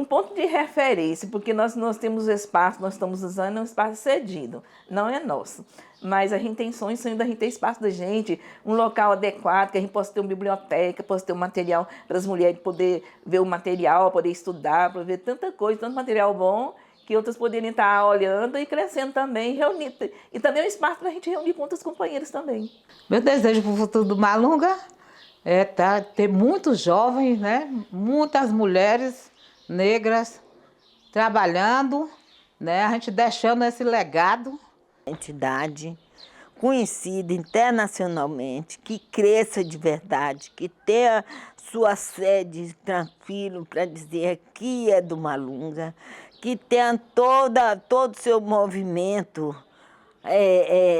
ponto de referência, porque nós temos o espaço, nós estamos usando, é um espaço cedido, não é nosso. Mas a gente tem sonho da gente ter espaço da gente, um local adequado, que a gente possa ter uma biblioteca, possa ter um material para as mulheres poder ver o material, poder estudar, para ver tanta coisa, tanto material bom, que outras poderiam estar olhando e crescendo também, reunir. E também é um espaço para a gente reunir com outros companheiros também. Meu desejo para o futuro do Malunga é ter muitos jovens, né? Muitas mulheres negras trabalhando, né? A gente deixando esse legado. Entidade conhecida internacionalmente, que cresça de verdade, que tenha sua sede tranquilo para dizer que é do Malunga, que tenha todo o seu movimento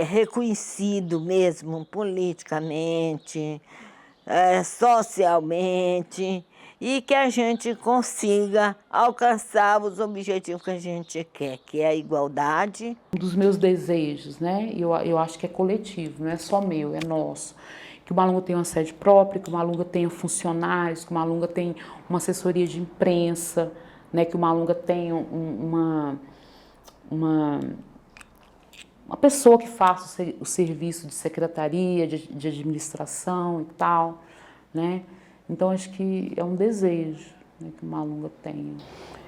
reconhecido mesmo politicamente, socialmente, e que a gente consiga alcançar os objetivos que a gente quer, que é a igualdade. Um dos meus desejos, né, eu acho que é coletivo, não é só meu, é nosso. Que o Malunga tenha uma sede própria, que o Malunga tenha funcionários, que o Malunga tenha uma assessoria de imprensa, né, que o Malunga tenha uma pessoa que faça o serviço de secretaria, de administração e tal, né? Então, acho que é um desejo, né, que o Malunga tenha.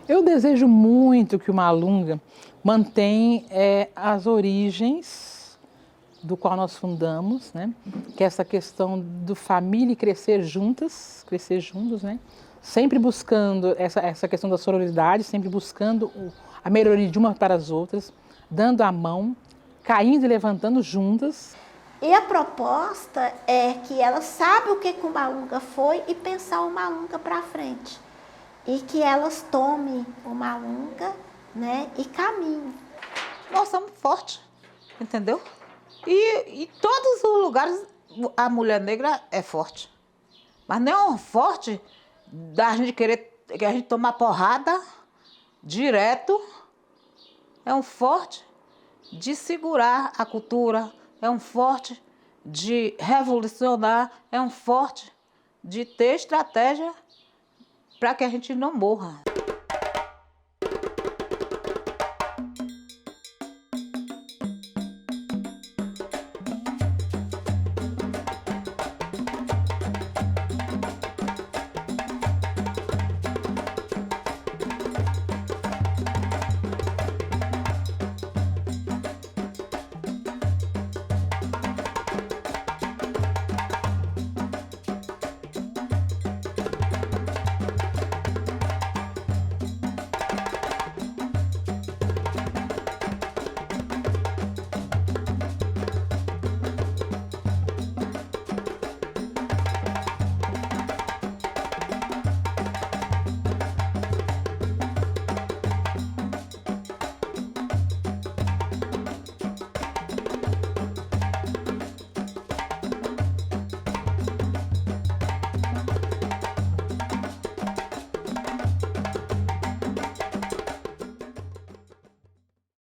Eu desejo muito que o Malunga mantenha as origens do qual nós fundamos, né? Que é essa questão do família e crescer juntos, né? Sempre buscando essa questão da sororidade, sempre buscando a melhoria de uma para as outras, dando a mão, caindo e levantando juntas. E a proposta é que ela sabe o que o Malunga foi e pensar o Malunga para frente. E que elas tomem o Malunga, né, e caminhem. Nós somos fortes, entendeu? E em todos os lugares a mulher negra é forte. Mas não é um forte da gente querer que a gente tomar porrada direto. É um forte de segurar a cultura, é um forte de revolucionar, é um forte de ter estratégia para que a gente não morra.